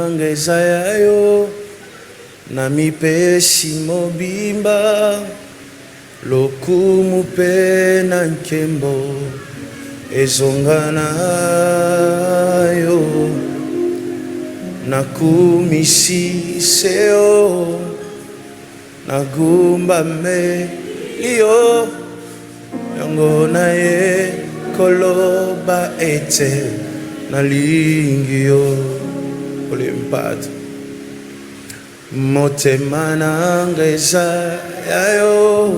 ngeza yayo na mipesi mobimba lokumu pe na nkembo ezonga nayo nakumisi seo nagumba melio yango na ye koloba ete nalingi yo olempata motema nanga eza yayo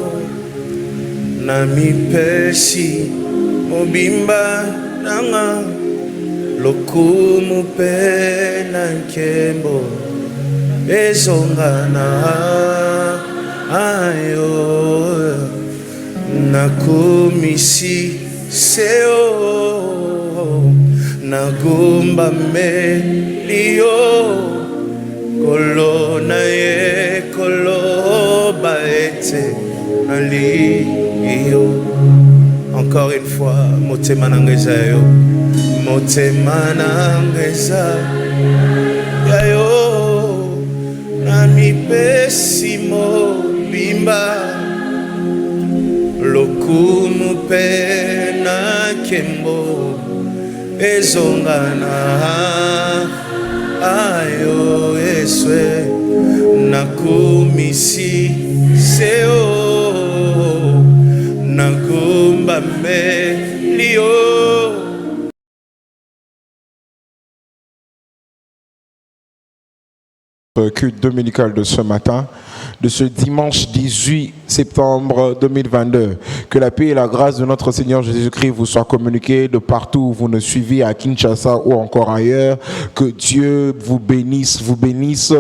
na mipesi mobimba nanga lokumu pe na nkembo ezonga na ayo nakumisi seo nagumba melio kolona ye koloba ete naliyo. Encore une fois, motema nangeza yo motema nangeza yayo na mipesi mobimba lokumu pe na nkembo ezonga na ayo eswe nakumisi seo nagumba melio. Culte dominical de ce matin, de ce dimanche 18 septembre 2022. Que la paix et la grâce de notre Seigneur Jésus-Christ vous soient communiquées de partout où vous nous suivez, à Kinshasa ou encore ailleurs. Que Dieu vous bénisse, vous bénisse.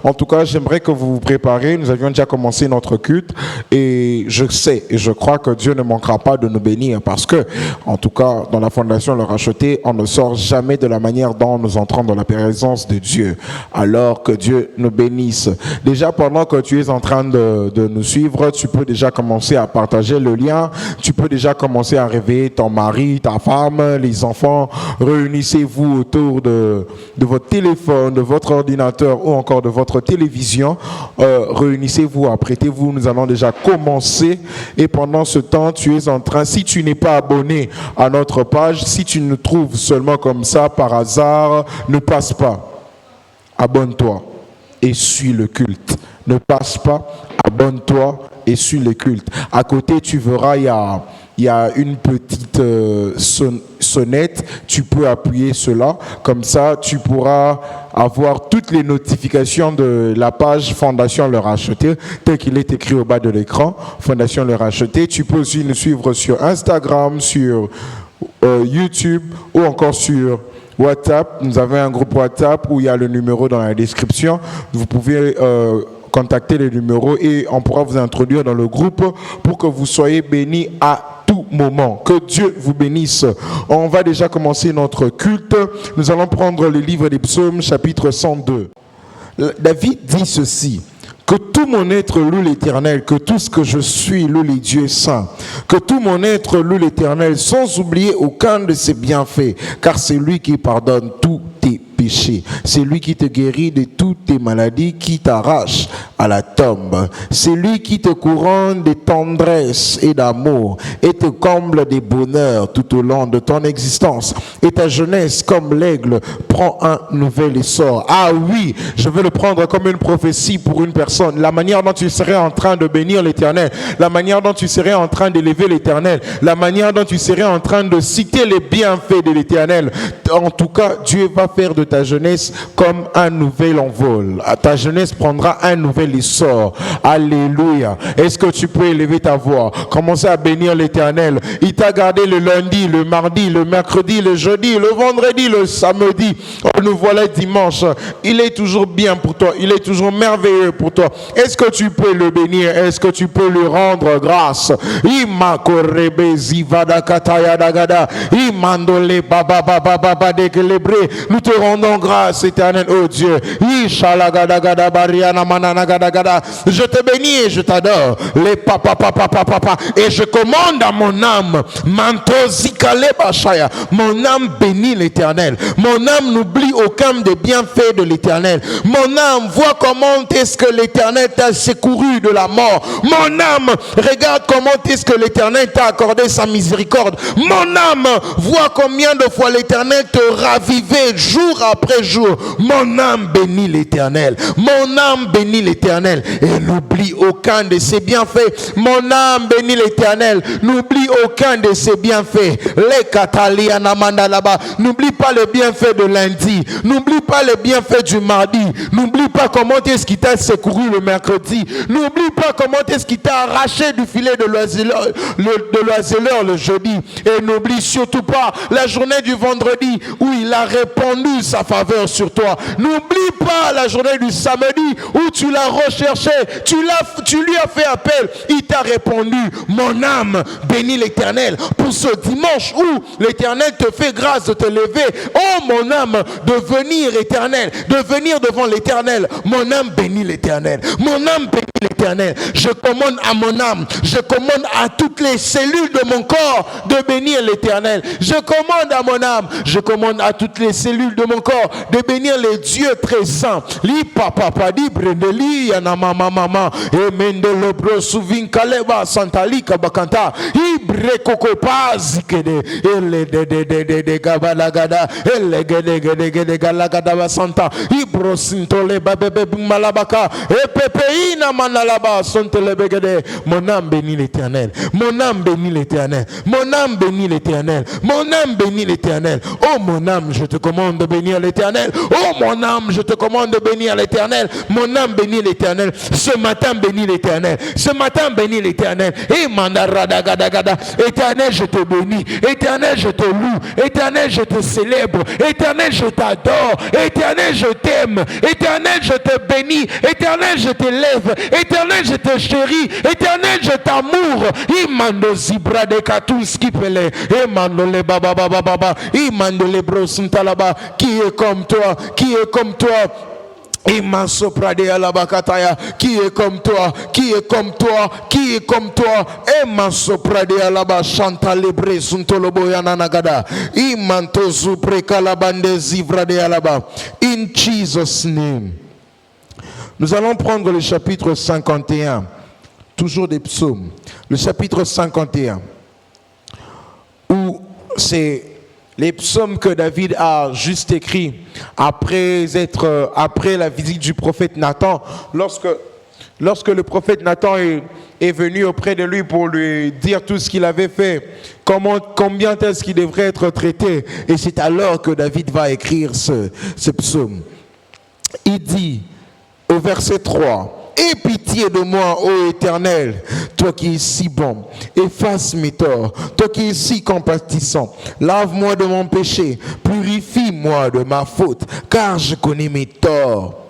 En tout cas, j'aimerais que vous vous préparez. Nous avions déjà commencé notre culte et je sais et je crois que Dieu ne manquera pas de nous bénir parce que, en tout cas, dans la Fondation Le Racheté, on ne sort jamais de la manière dont nous entrons dans la présence de Dieu. Alors que Dieu nous bénisse. Déjà, pendant que tu es en train de nous suivre, tu peux déjà commencer à partager le lien, tu peux déjà commencer à réveiller ton mari, ta femme, les enfants. Réunissez-vous autour de votre téléphone, de votre ordinateur ou encore de votre télévision. Réunissez-vous, apprêtez-vous, nous allons déjà commencer. Et pendant ce temps, tu es en train, si tu n'es pas abonné à notre page, si tu nous trouves seulement comme ça par hasard, ne passe pas. Abonne-toi et suis le culte. Ne passe pas, abonne-toi et suis le culte. À côté, tu verras, il y a une petite sonnette. Tu peux appuyer cela. Comme ça, tu pourras avoir toutes les notifications de la page Fondation Le Racheté, tel qu'il est écrit au bas de l'écran. Fondation Le Racheté. Tu peux aussi nous suivre sur Instagram, sur YouTube ou encore sur WhatsApp. Nous avons un groupe WhatsApp où il y a le numéro dans la description. Vous pouvez contacter les numéros et on pourra vous introduire dans le groupe pour que vous soyez bénis à tout moment. Que Dieu vous bénisse. On va déjà commencer notre culte. Nous allons prendre le livre des Psaumes, chapitre 102. David dit ceci: que tout mon être loue l'Éternel, que tout ce que je suis loue les dieux saints. Que tout mon être loue l'Éternel, sans oublier aucun de ses bienfaits, car c'est lui qui pardonne tous tes péchés. C'est lui qui te guérit de toutes tes maladies, qui t'arrache à la tombe. C'est lui qui te couronne de tendresse et d'amour et te comble des bonheurs tout au long de ton existence. Et ta jeunesse, comme l'aigle, prend un nouvel essor. Ah oui, je veux le prendre comme une prophétie pour une personne. La manière dont tu serais en train de bénir l'Éternel, la manière dont tu serais en train d'élever l'Éternel, la manière dont tu serais en train de citer les bienfaits de l'Éternel. En tout cas, Dieu va faire de ta jeunesse comme un nouvel envol. Ta jeunesse prendra un nouvel essor. Alléluia. Est-ce que tu peux élever ta voix? Commencer à bénir l'Éternel. Il t'a gardé le lundi, le mardi, le mercredi, le jeudi, le vendredi, le samedi. Oh, nous voilà dimanche. Il est toujours bien pour toi. Il est toujours merveilleux pour toi. Est-ce que tu peux le bénir? Est-ce que tu peux lui rendre grâce? Nous te rendons grâce, éternel, oh Dieu. Je te bénis et je t'adore. Les papa. Et je commande à mon âme. Mon âme bénit l'Éternel. Mon âme n'oublie aucun des bienfaits de l'Éternel. Mon âme voit comment est-ce que l'Éternel t'a secouru de la mort. Mon âme regarde comment est-ce que l'Éternel t'a accordé sa miséricorde. Mon âme voit combien de fois l'Éternel te ravivait jour après jour. Mon âme bénit l'Éternel. Mon âme bénit l'Éternel et n'oublie aucun de ses bienfaits. Mon âme bénit l'Éternel. N'oublie aucun de ses bienfaits. Les Catalia Namanda là-bas. N'oublie pas les bienfaits de lundi. N'oublie pas les bienfaits du mardi. N'oublie pas comment est-ce qu'il t'a secouru le mercredi. N'oublie pas comment est-ce qu'il t'a arraché du filet de l'oiseleur le jeudi. Et n'oublie surtout pas la journée du vendredi où il a répandu sa faveur sur toi. N'oublie pas la journée du samedi où tu l'as recherché, tu lui as fait appel, il t'a répondu. Mon âme bénit l'Éternel pour ce dimanche où l'Éternel te fait grâce de te lever. Oh mon âme, de venir éternel, de venir devant l'Éternel. Mon âme bénit l'Éternel. Mon âme bénit l'Éternel. Je commande à mon âme, je commande à toutes les cellules de mon corps de bénir l'Éternel. Je commande à mon âme, je commande à toutes les cellules de mon corps de bénir les dieux très saints. Li papa di brendeli ya na mama e mendelo bro suvin kaleba santali kabakanta ibre kokopa zikede ele de gabalagada ele gede galagada santa ibro sintole babebe malabaka e pepeina manalaba sontele begede. Mon âme bénit l'Éternel. Mon âme bénit l'Éternel. Mon âme bénit l'Éternel. Mon âme bénit l'Éternel. Oh mon âme, je te commande de bénir l'Éternel. Oh mon âme, je te commande de bénir l'Éternel. Mon âme bénit l'Éternel. Ce matin bénis l'Éternel. Ce matin bénis l'Éternel. Et mandaradagada. Éternel, je te bénis. Éternel, je te loue. Éternel, je te célèbre. Éternel, je t'adore. Éternel, je t'aime. Éternel, je te bénis. Éternel, je t'élève. Éternel, je te chéris. Éternel, je t'amour. Imando zibra de katunski pele. Imando le baba. Imando le brosuntalaba. Qui est comme toi? Qui est comme toi? Immenso prade alabakataya, qui est comme toi, qui est comme toi, qui est comme toi, immenso prade alaba chanta libre suntolobo yananagada, imanto zupre kalabande zivrade alaba. In Jesus' name. Nous allons prendre le chapitre 51, toujours des psaumes, le chapitre 51, où c'est les psaumes que David a juste écrits après la visite du prophète Nathan, lorsque le prophète Nathan est venu auprès de lui pour lui dire tout ce qu'il avait fait, combien est-ce qu'il devrait être traité, et c'est alors que David va écrire ce psaume. Il dit au verset 3, « Aie pitié de moi, ô Éternel, toi qui es si bon, efface mes torts, toi qui es si compatissant, lave-moi de mon péché, purifie-moi de ma faute, car je connais mes torts.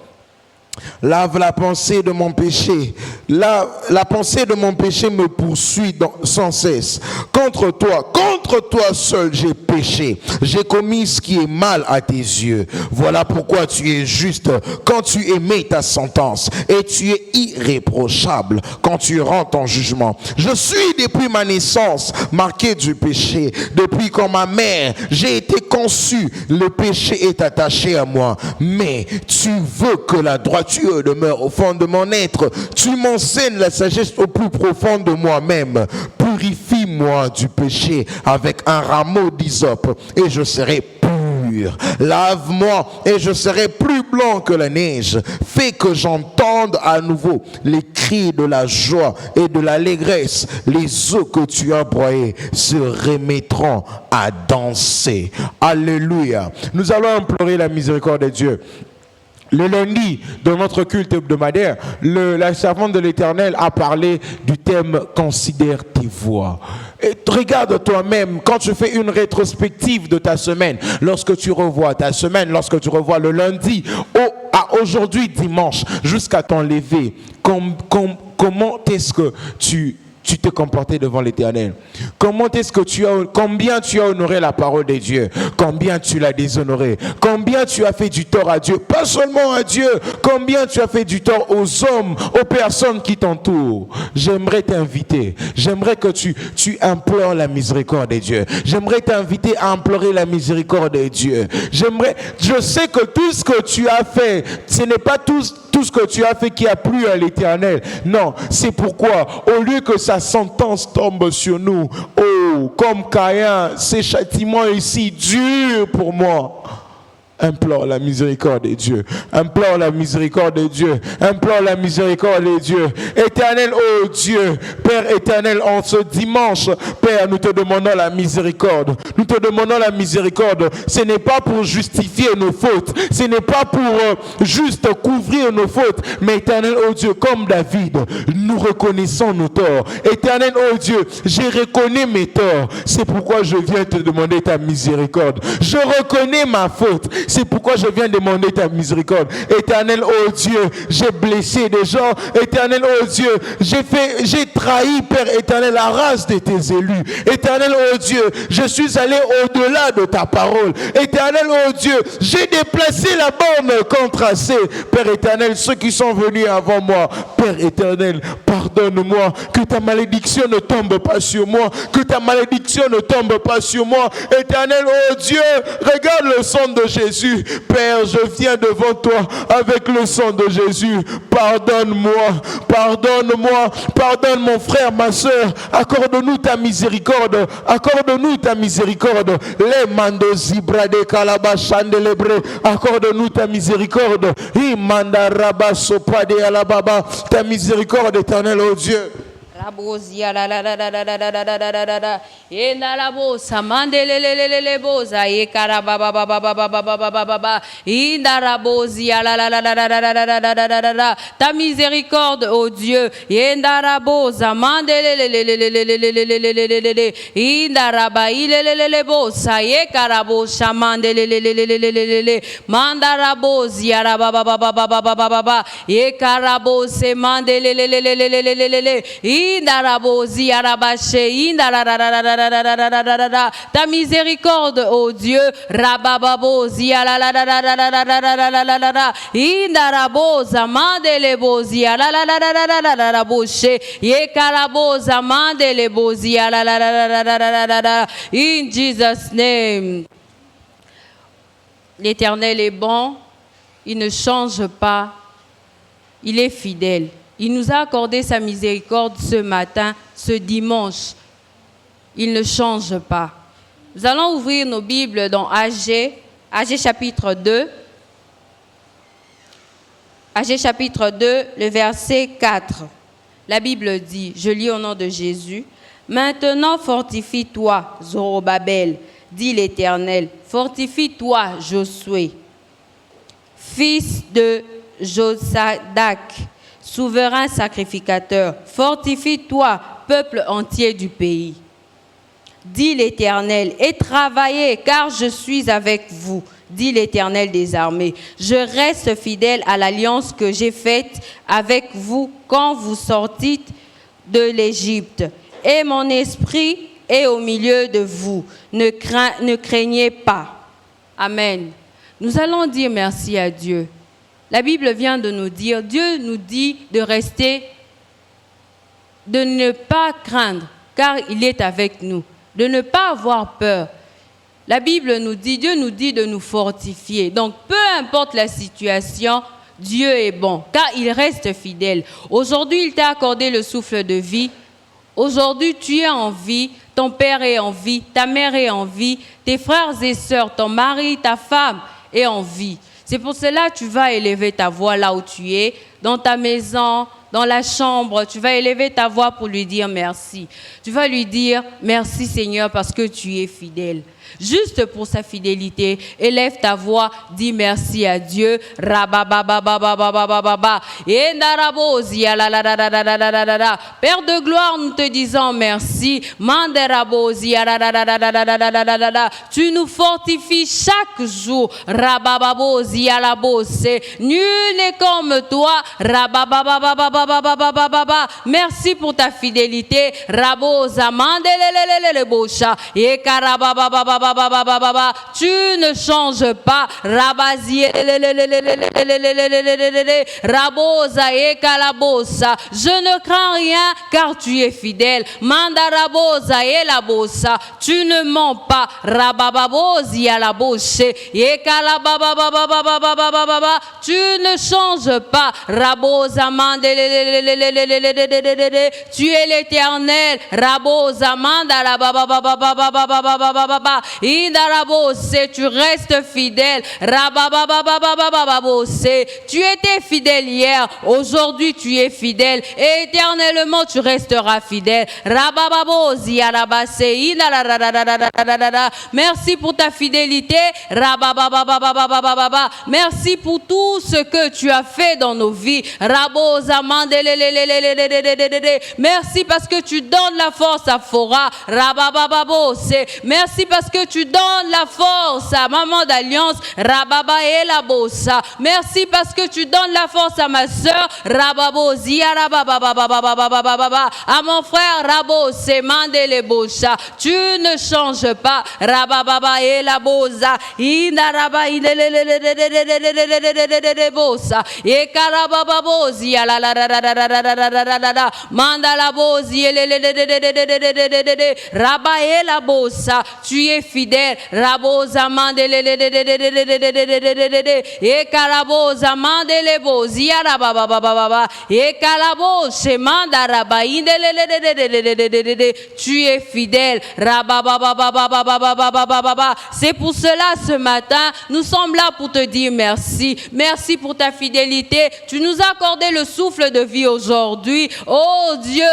Lave la pensée de mon péché. La pensée de mon péché me poursuit sans cesse. Contre toi seul j'ai péché. J'ai commis ce qui est mal à tes yeux. Voilà pourquoi tu es juste quand tu émets ta sentence et tu es irréprochable quand tu rends ton jugement. Je suis depuis ma naissance marqué du péché. Depuis quand ma mère j'ai été conçu, le péché est attaché à moi. Mais tu veux que la droiture demeure au fond de mon être. Tu m'enseignes la sagesse au plus profond de moi-même. Purifie-moi du péché avec un rameau d'hysope et je serai pur. Lave-moi et je serai plus blanc que la neige. Fais que j'entende à nouveau les cris de la joie et de l'allégresse. Les eaux que tu as broyées se remettront à danser. Alléluia. Nous allons implorer la miséricorde de Dieu. Le lundi de notre culte hebdomadaire, la servante de l'Éternel a parlé du thème « Considère tes voies ». Et regarde toi-même, quand tu fais une rétrospective de ta semaine, lorsque tu revois ta semaine, lorsque tu revois le lundi, à aujourd'hui dimanche, jusqu'à ton lever, comment est-ce que tu tu t'es comporté devant l'Éternel? Combien tu as honoré la parole de Dieu? Combien tu l'as déshonoré? Combien tu as fait du tort à Dieu? Pas seulement à Dieu, combien tu as fait du tort aux hommes, aux personnes qui t'entourent? J'aimerais t'inviter, j'aimerais que tu implores la miséricorde de Dieu. J'aimerais t'inviter à implorer la miséricorde de Dieu. Je sais que tout ce que tu as fait, ce n'est pas tout ce que tu as fait qui a plu à l'Éternel. Non, c'est pourquoi, au lieu que sa sentence tombe sur nous, oh, comme Caïn, ces châtiments ici durent pour moi. Implore la miséricorde de Dieu. Implore la miséricorde de Dieu. Implore la miséricorde de Dieu. Éternel, oh Dieu, Père éternel, en ce dimanche, Père, nous te demandons la miséricorde. Nous te demandons la miséricorde. Ce n'est pas pour justifier nos fautes. Ce n'est pas pour juste couvrir nos fautes. Mais éternel, oh Dieu, comme David, nous reconnaissons nos torts. Éternel, oh Dieu, j'ai reconnu mes torts. C'est pourquoi je viens te demander ta miséricorde. Je reconnais ma faute. C'est pourquoi je viens demander ta miséricorde. Éternel, oh Dieu, j'ai blessé des gens. Éternel, oh Dieu, j'ai trahi, Père éternel, la race de tes élus. Éternel, oh Dieu, je suis allé au-delà de ta parole. Éternel, oh Dieu, j'ai déplacé la borne qu'on traçait. Père éternel, ceux qui sont venus avant moi, Père éternel, pardonne-moi. Que ta malédiction ne tombe pas sur moi. Que ta malédiction ne tombe pas sur moi. Éternel, oh Dieu, regarde le sang de Jésus. Père, je viens devant toi avec le sang de Jésus. Pardonne-moi, pardonne-moi, pardonne mon frère, ma soeur. Accorde-nous ta miséricorde. Accorde-nous ta miséricorde. Les mando zibrade kalabashandelebre. Accorde-nous ta miséricorde. Imanda rabasopade alababa. Ta miséricorde éternelle, oh Dieu. Rabozia la la la la la la la la la la la la ena la bosa mandelelelele boza e karababa baba baba baba baba baba inda rabozia la la la la la la la la la la la ta miséricorde oh Dieu enda raboza mandelelelelelelelelelelelelele inda raba ilelelele bosa e karabosha mandelelelelelelelele manda rabozia la baba baba baba baba baba e karabose mandelelelelelelelelele ta miséricorde, oh Dieu, rabababozi la la la la la la la la la la la la indaraboza mandelebozi la la la la la la la la la bouche ye karaboza mandelebozi la la la la la la la la. In Jesus' name. L'Éternel est bon, il ne change pas, il est fidèle. Il nous a accordé sa miséricorde ce matin, ce dimanche. Il ne change pas. Nous allons ouvrir nos Bibles dans Agé chapitre 2. Agé chapitre 2, le verset 4. La Bible dit, je lis au nom de Jésus, « Maintenant fortifie-toi, Zorobabel, dit l'Éternel, fortifie-toi, Josué, fils de Josadak, souverain sacrificateur, fortifie-toi, peuple entier du pays. Dit l'Éternel, et travaillez, car je suis avec vous, dit l'Éternel des armées. Je reste fidèle à l'alliance que j'ai faite avec vous quand vous sortîtes de l'Égypte. Et mon esprit est au milieu de vous. Ne craignez pas. Amen. Nous allons dire merci à Dieu. La Bible vient de nous dire, Dieu nous dit de rester, de ne pas craindre, car il est avec nous, de ne pas avoir peur. La Bible nous dit, Dieu nous dit de nous fortifier. Donc, peu importe la situation, Dieu est bon, car il reste fidèle. Aujourd'hui, il t'a accordé le souffle de vie. Aujourd'hui, tu es en vie, ton père est en vie, ta mère est en vie, tes frères et sœurs, ton mari, ta femme est en vie. C'est pour cela que tu vas élever ta voix là où tu es, dans ta maison, dans la chambre. Tu vas élever ta voix pour lui dire merci. Tu vas lui dire merci Seigneur parce que tu es fidèle. juste pour sa fidélité. Élève ta voix, dis merci à Dieu. Rababababababababa. Père de gloire, nous te disons merci. Tu nous fortifies chaque jour. Nul n'est comme toi. Merci pour ta fidélité. Tu ne changes pas. Je ne crains rien car tu es fidèle. Tu ne mens pas. Tu ne changes pas. Tu es l'Éternel. Tu restes fidèle. Tu étais fidèle hier. Aujourd'hui, tu es fidèle. Et éternellement, tu resteras fidèle. Merci pour ta fidélité. Merci pour tout ce que tu as fait dans nos vies. Merci parce que tu donnes la force à Fora. Merci parce que tu donnes la force à Maman d'Alliance. Merci parce que tu donnes la force à ma soeur. À mon frère tu ne changes pas. Tu es fidèle. Tu es fidèle. C'est pour cela ce matin, nous sommes là pour te dire merci. Merci pour ta fidélité. Tu nous as accordé le souffle de vie aujourd'hui. Oh Dieu,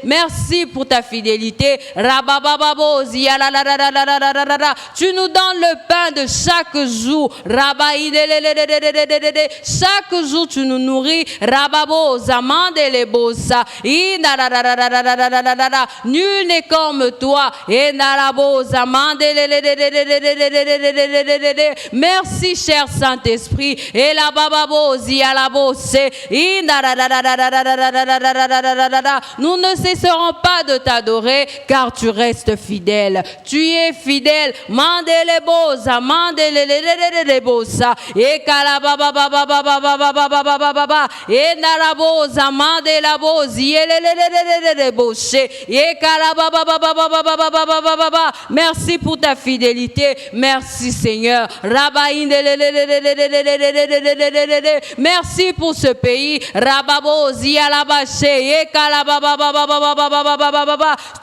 merci pour ta fidélité. Tu nous donnes le pain de chaque jour. Chaque jour, tu nous nourris. Nul n'est comme toi. Merci, cher Saint-Esprit. Nous ne cesserons pas de t'adorer car tu restes fidèle. Tu es fidèle. Merci pour ta fidélité. Merci Seigneur. Merci pour ce pays.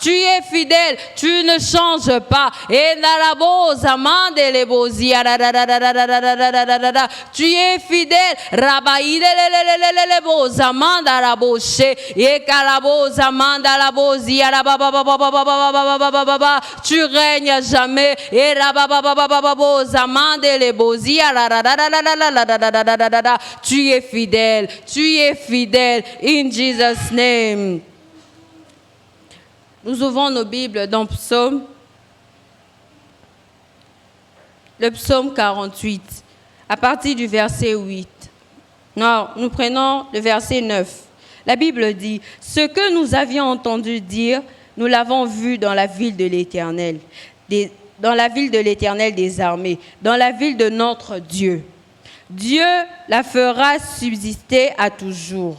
Tu es fidèle. Tu ne changes pas. Tu es fidèle. Tu règnes à jamais. Tu es fidèle. Tu es fidèle. In Jesus' name. Nous ouvrons nos Bibles dans Psaume. Le Psaume 48. À partir du verset 8. Non, nous prenons le verset 9. La Bible dit, « Ce que nous avions entendu dire, nous l'avons vu dans la ville de l'Éternel, dans la ville de l'Éternel des armées, dans la ville de notre Dieu. Dieu la fera subsister à toujours.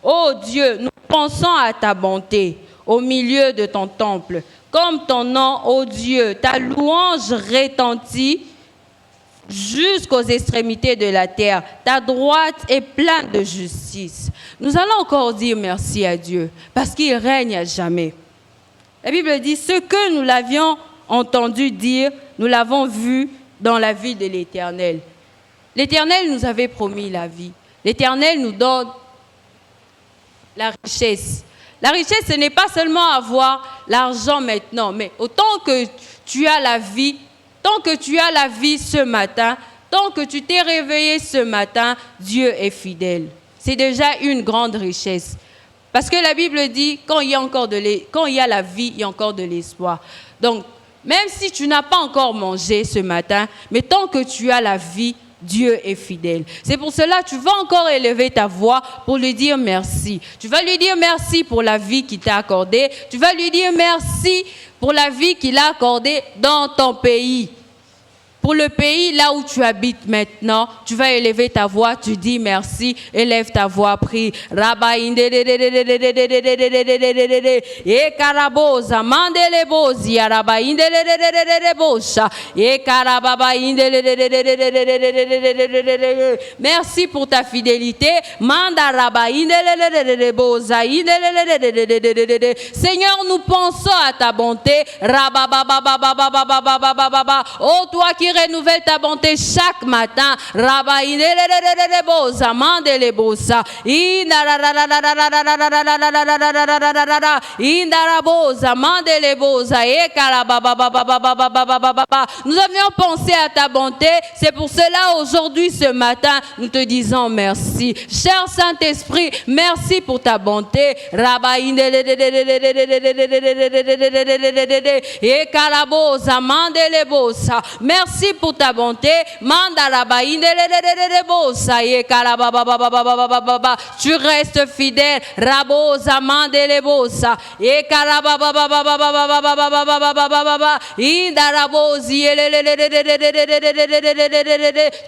Ô Dieu, nous pensons à ta bonté au milieu de ton temple. Comme ton nom, ô Dieu, ta louange retentit jusqu'aux extrémités de la terre. Ta droite est pleine de justice. » Nous allons encore dire merci à Dieu parce qu'il règne à jamais. La Bible dit, ce que nous l'avions entendu dire, nous l'avons vu dans la vie de l'Éternel. L'Éternel nous avait promis la vie. L'Éternel nous donne la richesse. La richesse, ce n'est pas seulement avoir l'argent maintenant, mais autant que tu as la vie, tant que tu as la vie ce matin, tant que tu t'es réveillé ce matin, Dieu est fidèle. C'est déjà une grande richesse. Parce que la Bible dit, quand il y a la vie, il y a encore de l'espoir. Donc, même si tu n'as pas encore mangé ce matin, mais tant que tu as la vie, Dieu est fidèle. C'est pour cela que tu vas encore élever ta voix pour lui dire merci. Tu vas lui dire merci pour la vie qu'il t'a accordée. Tu vas lui dire merci pour la vie qu'il a accordée dans ton pays. Pour le pays là où tu habites maintenant, tu vas élever ta voix, tu dis merci, élève ta voix, prie. Merci pour ta fidélité. Seigneur, nous pensons à ta bonté. Oh, toi qui renouvelle ta bonté chaque matin. Nous avions pensé à ta bonté, c'est pour cela aujourd'hui, ce matin, nous te disons merci. Cher Saint-Esprit, merci pour ta bonté. Merci pour ta bonté. Tu restes fidèle.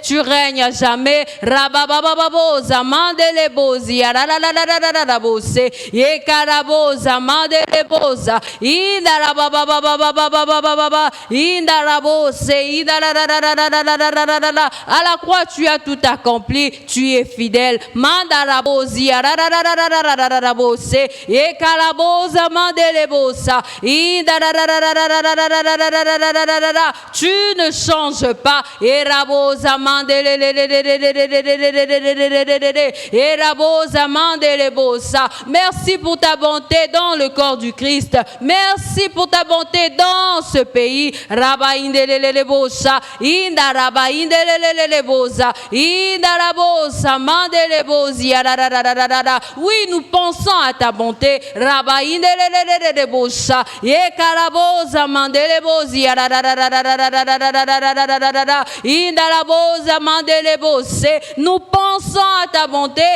Tu règnes à jamais. À la croix, tu as tout accompli, tu es fidèle. Tu ne changes pas. Merci pour ta bonté dans le corps du Christ. Merci pour ta bonté dans ce pays. Oui, nous pensons à ta bonté. Nous pensons à ta bonté.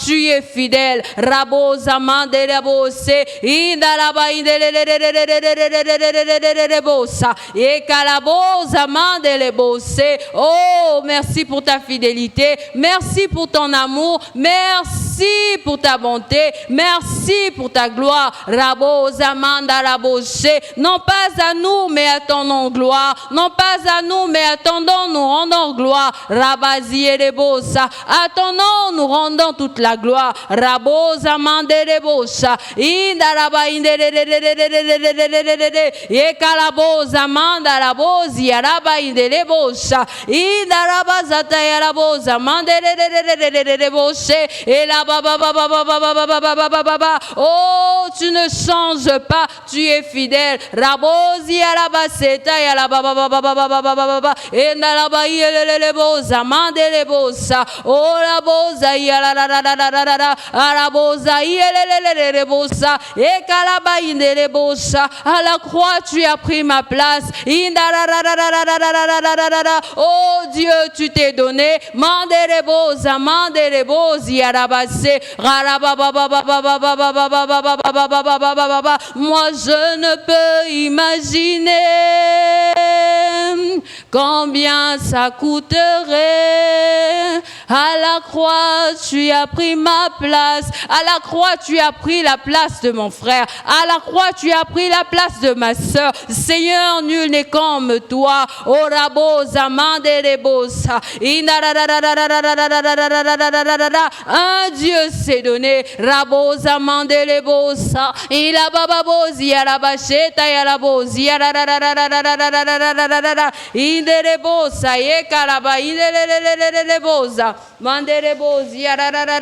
Tu es fidèle. Oh, merci pour ta fidélité. Merci pour ton amour. Merci pour ta bonté. Merci pour ta gloire. Non pas à nous, mais à ton nom gloire. Non pas à nous, mais attendons, nous rendons gloire. À ton nom, nous rendons toute la gloire. Oh, tu ne changes pas, tu es fidèle. À la croix, tu as pris ma place. Oh Dieu, tu t'es donné. Moi, je ne peux imaginer combien ça coûterait À la croix, tu as pris ma place. À la croix, tu as pris la place de mon frère. À la croix, tu as pris la place de ma sœur. Seigneur, nul n'est comme toi. Orabosa, mandelebosa. Un Dieu s'est donné. Rabosa, mandelebosa. Il a bababosi, à la bacheta, et à la bosi. Indelebosa, et caraba, indelebosa. Mandelebosi, et caraba,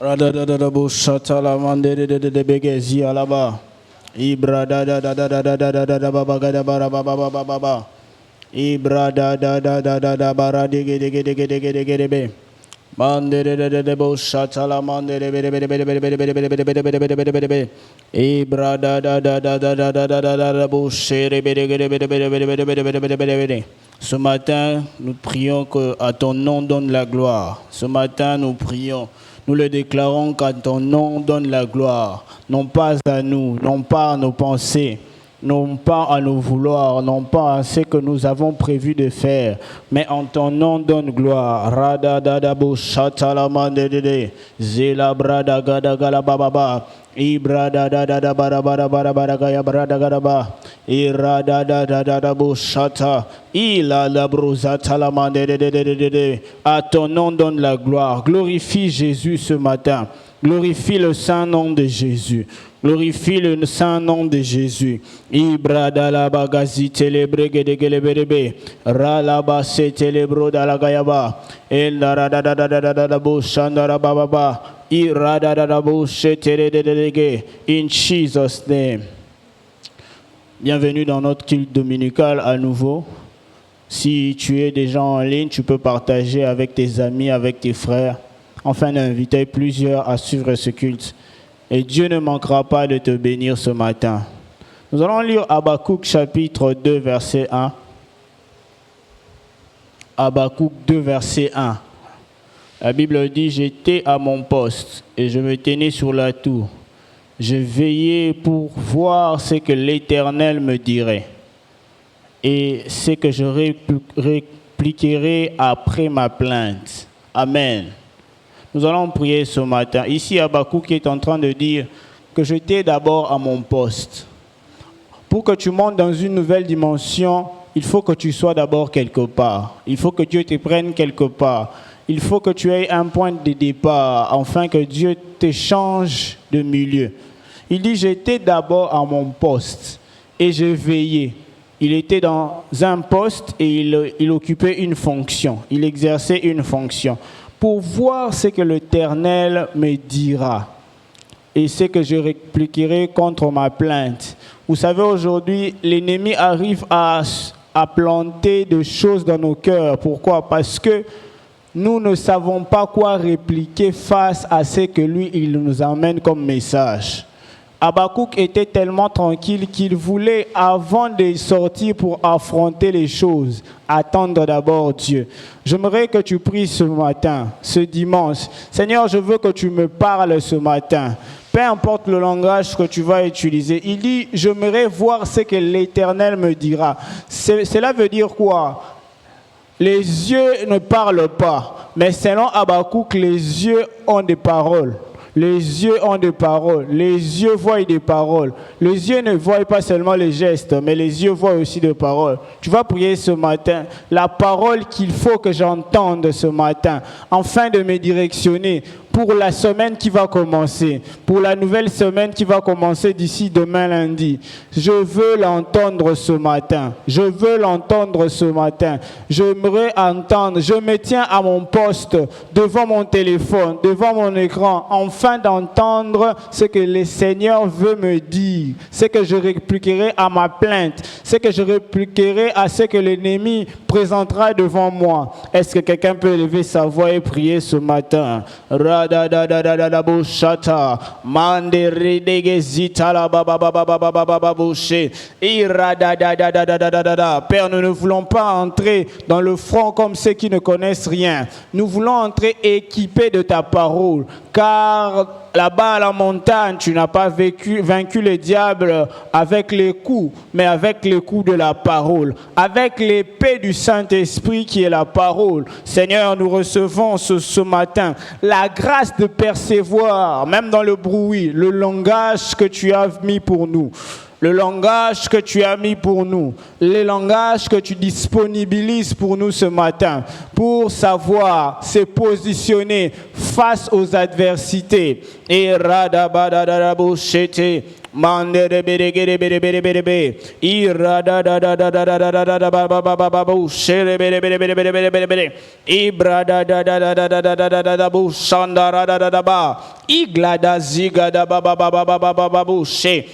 Radadadabo shatala mandere de begezi alaba. Ibra da da da da da da da da da da baba gada bara baba baba baba. Ibra da da da da da da bara dege dege dege dege dege dege. Mandere de bo shatala mandere bere bere bere bere bere bere bere bere bere bere bere bere bere. Ibra da da da da da da da da da da da bo shere bere bere bere bere bere bere bere bere bere bere bere. Ce matin, nous prions que à ton nom donne la gloire. Ce matin, nous prions. Nous le déclarons qu'à ton nom donne la gloire, non pas à nous, non pas à nos pensées, non pas à nos vouloirs, non pas à ce que nous avons prévu de faire, mais en ton nom donne gloire. Rada dada bo shatalama de zela brada gada gala baba ibrada dada da bara bara bara bara gaya brada gada ba irada dada dada bo shata ila la brusa talama de. À ton nom donne la gloire. Glorifie Jésus ce matin. Glorifie le saint nom de Jésus. Glorifie le saint nom de Jésus. Ibrada la bagazi télébré de gelebere. Ralaba se télébro da la gayaba. El da da da da da da da bo shandara baba. Irada da da bo se télé. In Jesus' name. Bienvenue dans notre culte dominical à nouveau. Si tu es déjà en ligne, tu peux partager avec tes amis, avec tes frères, afin d'inviter plusieurs à suivre ce culte. Et Dieu ne manquera pas de te bénir ce matin. Nous allons lire Habakkuk chapitre 2, verset 1. Habakkuk 2, verset 1. La Bible dit « J'étais à mon poste et je me tenais sur la tour. Je veillais pour voir ce que l'Éternel me dirait et ce que je répliquerai après ma plainte. » Amen. Nous allons prier ce matin. Ici, Habakkuk est en train de dire que j'étais d'abord à mon poste. Pour que tu montes dans une nouvelle dimension, il faut que tu sois d'abord quelque part. Il faut que Dieu te prenne quelque part. Il faut que tu aies un point de départ, afin que Dieu te change de milieu. Il dit, j'étais d'abord à mon poste et je veillais. Il était dans un poste et il occupait une fonction. Il exerçait une fonction. Pour voir ce que l'Éternel me dira et ce que je répliquerai contre ma plainte. Vous savez, aujourd'hui, l'ennemi arrive à planter des choses dans nos cœurs. Pourquoi? Parce que nous ne savons pas quoi répliquer face à ce que lui, il nous amène comme message. Habakkuk était tellement tranquille qu'il voulait, avant de sortir pour affronter les choses, attendre d'abord Dieu. J'aimerais que tu pries ce matin, ce dimanche. Seigneur, je veux que tu me parles ce matin. Peu importe le langage que tu vas utiliser. Il dit, j'aimerais voir ce que l'Éternel me dira. Cela veut dire quoi? Les yeux ne parlent pas, mais selon Habakkuk, les yeux ont des paroles. Les yeux ont des paroles. Les yeux voient des paroles. Les yeux ne voient pas seulement les gestes, mais les yeux voient aussi des paroles. Tu vas prier ce matin. La parole qu'il faut que j'entende ce matin, afin de me directionner pour la semaine qui va commencer, pour la nouvelle semaine qui va commencer d'ici demain lundi. Je veux l'entendre ce matin. Je veux l'entendre ce matin. J'aimerais entendre. Je me tiens à mon poste, devant mon téléphone, devant mon écran, afin d'entendre ce que le Seigneur veut me dire, ce que je répliquerai à ma plainte, ce que je répliquerai à ce que l'ennemi présentera devant moi. Est-ce que quelqu'un peut lever sa voix et prier ce matin? Père, nous ne voulons pas entrer dans le front comme ceux qui ne connaissent rien. Nous voulons entrer équipés de ta parole, car là-bas à la montagne, tu n'as pas vaincu le diable avec les coups, mais avec les coups de la parole, avec l'épée du Saint-Esprit qui est la parole. Seigneur, nous recevons ce matin la grâce de percevoir, même dans le bruit, le langage que tu as mis pour nous. Le langage que tu as mis pour nous, le langage que tu disponibilises pour nous ce matin, pour savoir se positionner face aux adversités. Et radabadadabouchete, mandereberegerebereberebe, iradadadadadadadadadabababababouchereberebereberebere, ibradadadadadadadadadabouchandaradadadaba, igladazigadabababababababouche.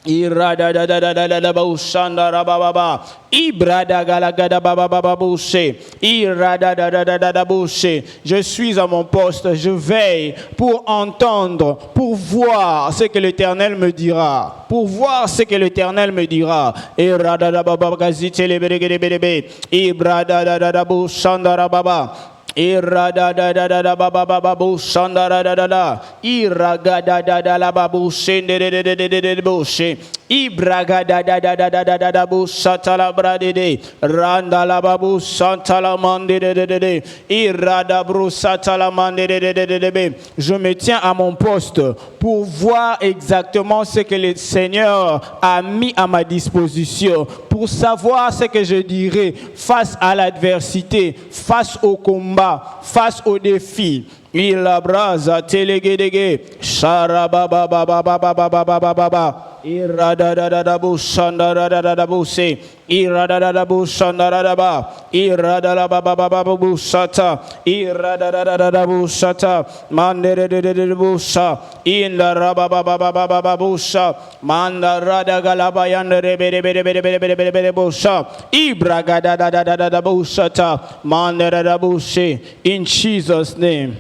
Irada da da da da da da baushanda rababa ibrada galagada baba bouché irada da da da da da bouché. Je suis à mon poste, je veille pour entendre, pour voir ce que l'Éternel me dira, pour voir ce que l'Éternel me dira. Irada da baba gazite le berege berebe ibrada da da da baushanda rababa. Irada da da da da ba ba ba ba bu shandara da da da iraga da da da la ba bu shende de de de de de bu she ibraga da da da da da da da bu shatala brade de randa la ba bu shantala mande de de de irada bru shatala mande de de de de. Je me tiens à mon poste pour voir exactement ce que le Seigneur a mis à ma disposition, pour savoir ce que je dirai face à l'adversité, face au combat, face aux défis. Il abraza telegedege sharabababababababababa iradadadabu shandaradadabu se iradadadabu shandaradaba iradalabababababbu shata iradadadabu shata manderededebu sha indarababababababbu sha mandaradagalabayandereberebereberebereberebereberebu sha ibragadadadadabu shata manderedebu she. In Jesus' name.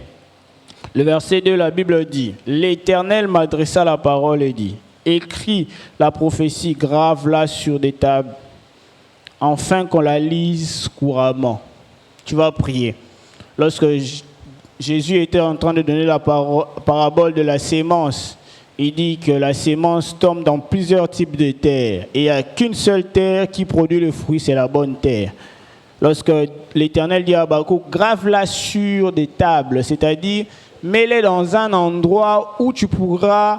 Le verset 2, la Bible dit, l'Éternel m'adressa la parole et dit, écris la prophétie, grave-la sur des tables, afin qu'on la lise couramment. Tu vas prier. Lorsque Jésus était en train de donner la parabole de la sémence, il dit que la sémence tombe dans plusieurs types de terres. Et il n'y a qu'une seule terre qui produit le fruit, c'est la bonne terre. Lorsque l'Éternel dit à Habakkuk, grave-la sur des tables, c'est-à-dire mets-les dans un endroit où tu pourras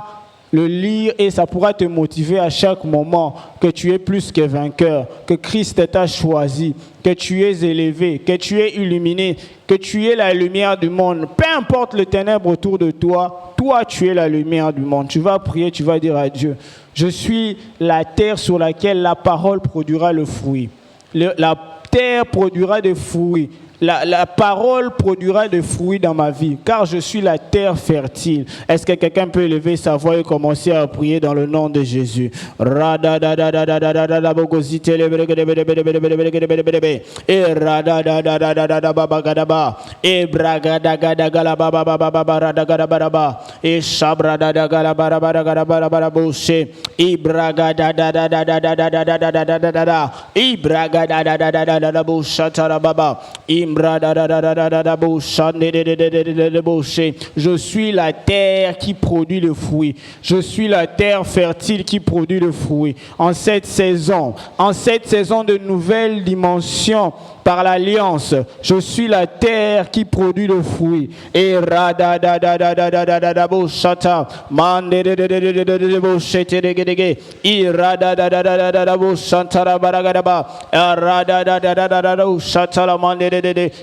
le lire et ça pourra te motiver à chaque moment que tu es plus que vainqueur, que Christ t'a choisi, que tu es élevé, que tu es illuminé, que tu es la lumière du monde. Peu importe le ténèbre autour de toi, toi tu es la lumière du monde. Tu vas prier, tu vas dire à Dieu, je suis la terre sur laquelle la parole produira le fruit. La terre produira des fruits. La parole produira des fruits dans ma vie, car je suis la terre fertile. Est-ce que quelqu'un peut lever sa voix et commencer à prier dans le nom de Jésus? Je suis la terre qui produit le fruit. Je suis la terre fertile qui produit le fruit. En cette saison de nouvelles dimensions par l'alliance, je suis la terre qui produit le fruit. Et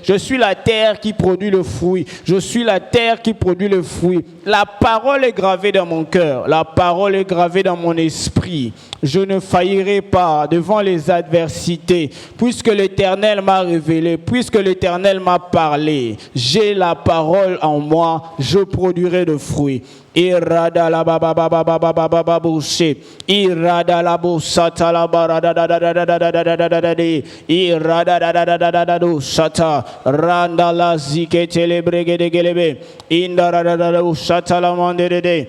je suis la terre qui produit le fruit. Je suis la terre qui produit le fruit. La parole est gravée dans mon cœur. La parole est gravée dans mon esprit. Je ne faillirai pas devant les adversités, puisque l'Éternel m'a révélé, puisque l'Éternel m'a parlé. J'ai la parole en moi, je produirai de fruits. Irada la baba baba baba baba bouché. Irada la boussata la barada da da da da da da da da da da da. Irada da da da da da da da shata. Randa la zike telebrege de gelebe. Indara da da da shata la mande de de.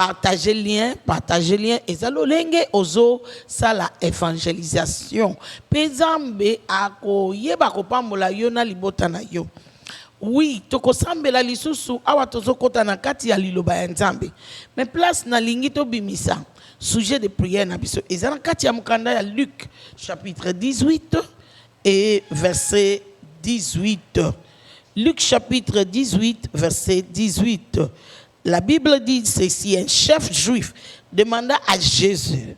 partager lien, et ça lolenge ozo ça la évangélisation. Pezambe ako yeba ko pambola yo na libota na yo. Oui, toko sambela lisusu awa tozo kota na kati ya liloba ya Nzambe. Mais place na lingi to bimisa. Sujet de prière na biso. Ezana kati ya mukanda ya Luc chapitre 18 et verset 18. Luc chapitre 18 verset 18. La Bible dit ceci, un chef juif demanda à Jésus,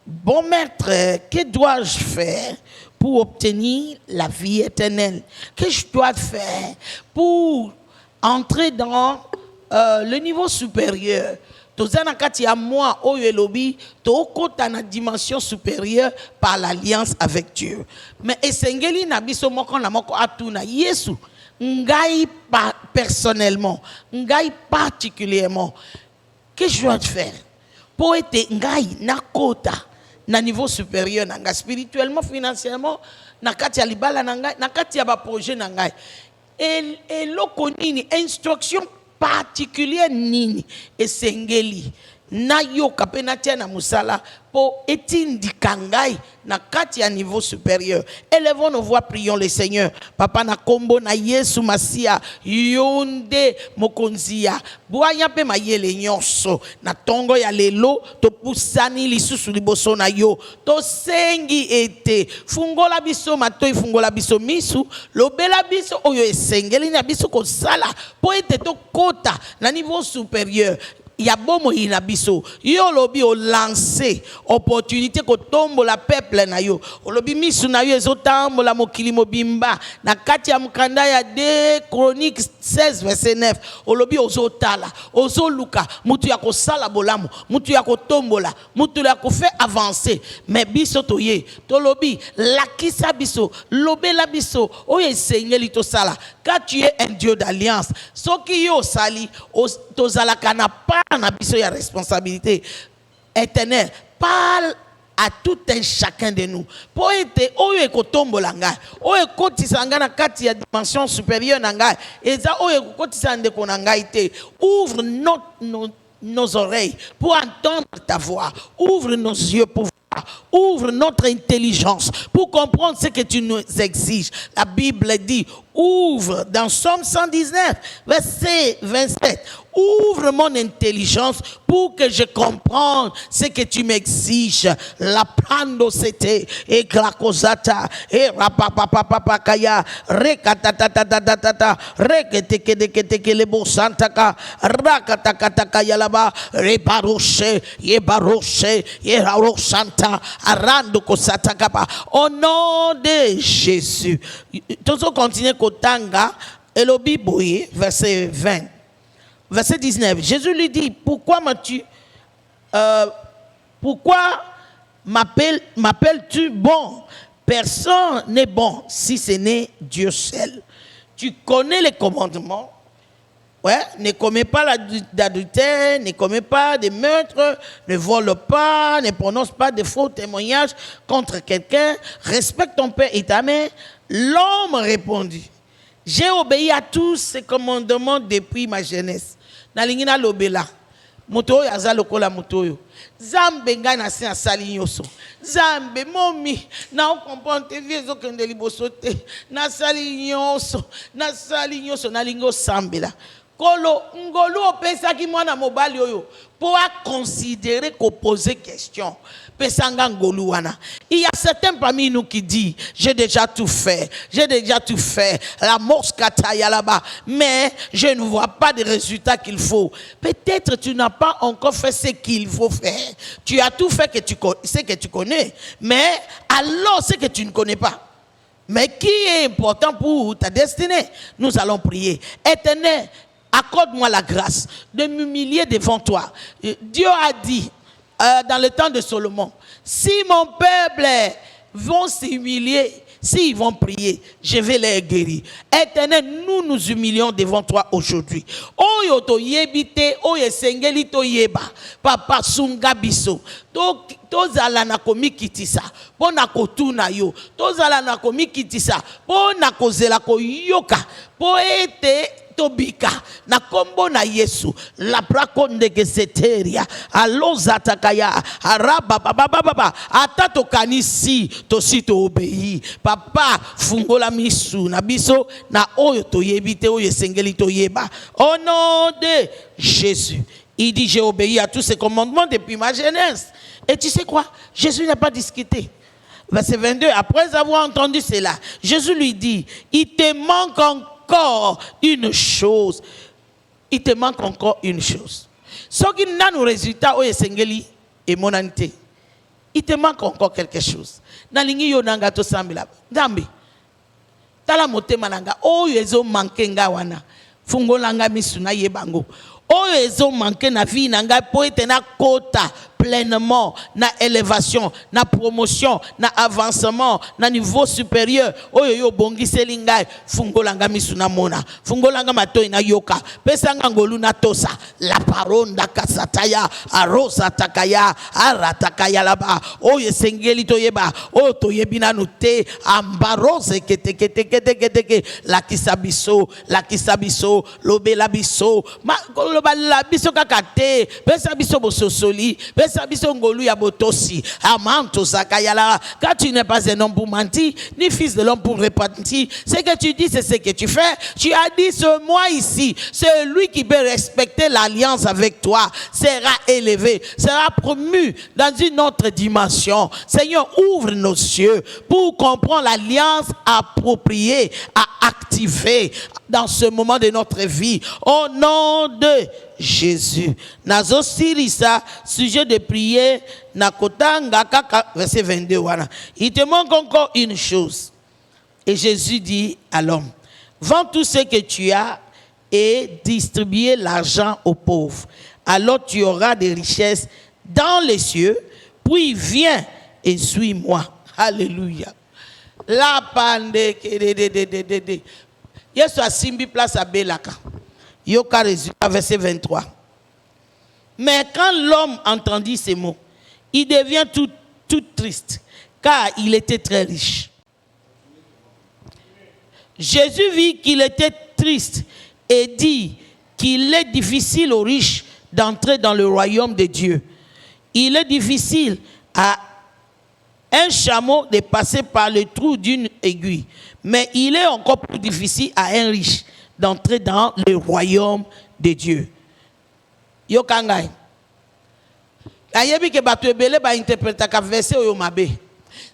bon maître, que dois-je faire pour obtenir la vie éternelle? Que je dois faire pour entrer dans le niveau supérieur? Tozana kati ya moi oyo elobi tokota na dimension supérieure par l'alliance avec Dieu. Mais esengeli na biso moko na moko atuna Yesu ngai personnellement, ngai particulièrement, que je dois faire pour être ngai na kota na niveau supérieur na ngai spirituellement, financièrement, na kati ya libala na ngai, na kati ya ba projet na ngai. Et loko nini instruction particulière nini esengeli na yo kapena tia na musala po etindika ngai na kati ya niveau supérieur. Élevons nos voix, prions le Seigneur. Papa na kombo na Yesu Masia yonde mokonzia boya pe mayele nyonso na tongo ya lelo to pusani lisusu liboso na yo to sengi ete fungola biso matoi fungola biso misu lobela biso oyo esengeli na biso ko sala po ete to kota na niveau supérieur. Ya bomo inabiso yo lobi o lancer opportunité ko tombo la peuple na yo lobi misu na yo ezotambo la mokili mobimba na kati ya mukanda ya 2 Chroniques 16 verset 9 lobi ozotala ozoluka mutu ya ko sala bolamu mutu ya ko tombola mutu ya ko faire avancer mais biso toye to lobi lakisa biso lobela biso oye seigneur to sala car tu es un Dieu d'alliance soki yo sali tozalaka na na biso ya responsabilité éternelle. Parle à tout un chacun de nous pour être oyo ekotombola ngai oyo ekotisa ngai na kati ya dimension supérieure na ngai eza oyo ekotisa ndeko na ngai te. Ouvre nos oreilles pour entendre ta voix, ouvre nos yeux pour voir, ouvre notre intelligence pour comprendre ce que tu nous exiges. La Bible dit ouvre dans Somme 119 verset 27. Ouvre mon intelligence pour que je comprenne ce que tu m'exiges. La prando c'était et glacosata et rapapapapakaya rekatatatata reketekedeketeke lebo santaka rakatakataka yalaba rebaroche yebaroche yerarosanta arando kosatakapa. Au nom de Jésus. Tous continuer kotanga elobi boye verset 20. Verset 19, Jésus lui dit, pourquoi m'appelles-tu bon? Personne n'est bon si ce n'est Dieu seul. Tu connais les commandements. Ouais, ne commets pas d'adultère, ne commets pas de meurtre, ne vole pas, ne prononce pas de faux témoignages contre quelqu'un, respecte ton père et ta mère. L'homme répondit, j'ai obéi à tous ces commandements depuis ma jeunesse. Nalingina lobela. Moto ya za lokola moto yo. Zambe nga na se asali nyoso. Zambe momi na o comprendre te vie ezokende liboso te. Na sali nyoso na lingo sambela. Kolo ngolu opesa ki mwana mobali oyo pour considérer ko poser question. Pesanga ngolu wana. Il y a certains parmi nous qui disent j'ai déjà tout fait. La morskata ya là-bas, mais je ne vois pas de résultats qu'il faut. Peut-être tu n'as pas encore fait ce qu'il faut faire. Tu as tout fait ce que tu connais, mais alors ce que tu ne connais pas. Mais qui est important pour ta destinée? Nous allons prier. Éternel, accorde-moi la grâce de m'humilier devant toi. Dieu a dit dans le temps de Salomon, si mon peuple vont s'humilier, s'ils vont prier, je vais les guérir. Éternel, nous nous humilions devant toi aujourd'hui. Oyo to yebite, oyo sengeli to yeba, papa sunga biso. Tozala na komi kitisa, pona kotuna yo. Tozala na komi kitisa, pona kozela ko yoka, po ete tobika na kombo na Yesu la brakonde geseteria aloza takaya araba baba ata tokanisi tosi to obéi papa fungola misu na biso na oyo toyebi te oyo esengeli toyeba au nom de Jésus. Il dit j'ai obéi à tous ces commandements depuis ma jeunesse. Et tu sais quoi? Jésus n'a pas discuté. Verset 22, après avoir entendu cela, Jésus lui dit, il te manque encore une chose. Il te manque encore une chose. Ce qui n'a nos résultats, et mon anité. Il te manque encore quelque chose. Nalingi yo nanga to sambila. Dambi. Tala mote mananga. Oh yezo manke nga wana. Fungolanga misuna yebango. Oh yezo manke na vie nanga po etena kota. Pleinement, na élévation, na promotion, na avancement, na niveau supérieur. Oyo yo bongi selingai, fungolanga misuna mona, fungolanga matoi na yoka, pesanga ngolu na tosa, la paronda kasataya, arosa takaya, aratakaya laba, oyo sengeli toyeba, oyo toyebina nute, ambarose kete, la kisabiso, lobe labiso, ma loba labiso kakate, pesa biso bososoli, quand tu n'es pas un homme pour mentir, ni fils de l'homme pour repentir, ce que tu dis, c'est ce que tu fais. Tu as dit ce moi ici, celui qui peut respecter l'alliance avec toi sera élevé, sera promu dans une autre dimension. Seigneur, ouvre nos yeux pour comprendre l'alliance appropriée à activer dans ce moment de notre vie. Au nom de Jésus. Nazo sirisa, sujet de prière, nakotanga kaka, verset 22. Voilà. Il te manque encore une chose. Et Jésus dit à l'homme, vends tout ce que tu as et distribue l'argent aux pauvres. Alors tu auras des richesses dans les cieux, puis viens et suis-moi. Alléluia. La pande de. Yesu a simbi place à Belaka. Yoka résultat, verset 23. Mais quand l'homme entendit ces mots, il devient tout triste, car il était très riche. Jésus vit qu'il était triste et dit qu'il est difficile aux riches d'entrer dans le royaume de Dieu. Il est difficile à un chameau de passer par le trou d'une aiguille, mais il est encore plus difficile à un riche d'entrer dans le royaume de Dieu. Yo kangay. Ayebi ke batu ebele ba interpréter ka verset oyo mabe.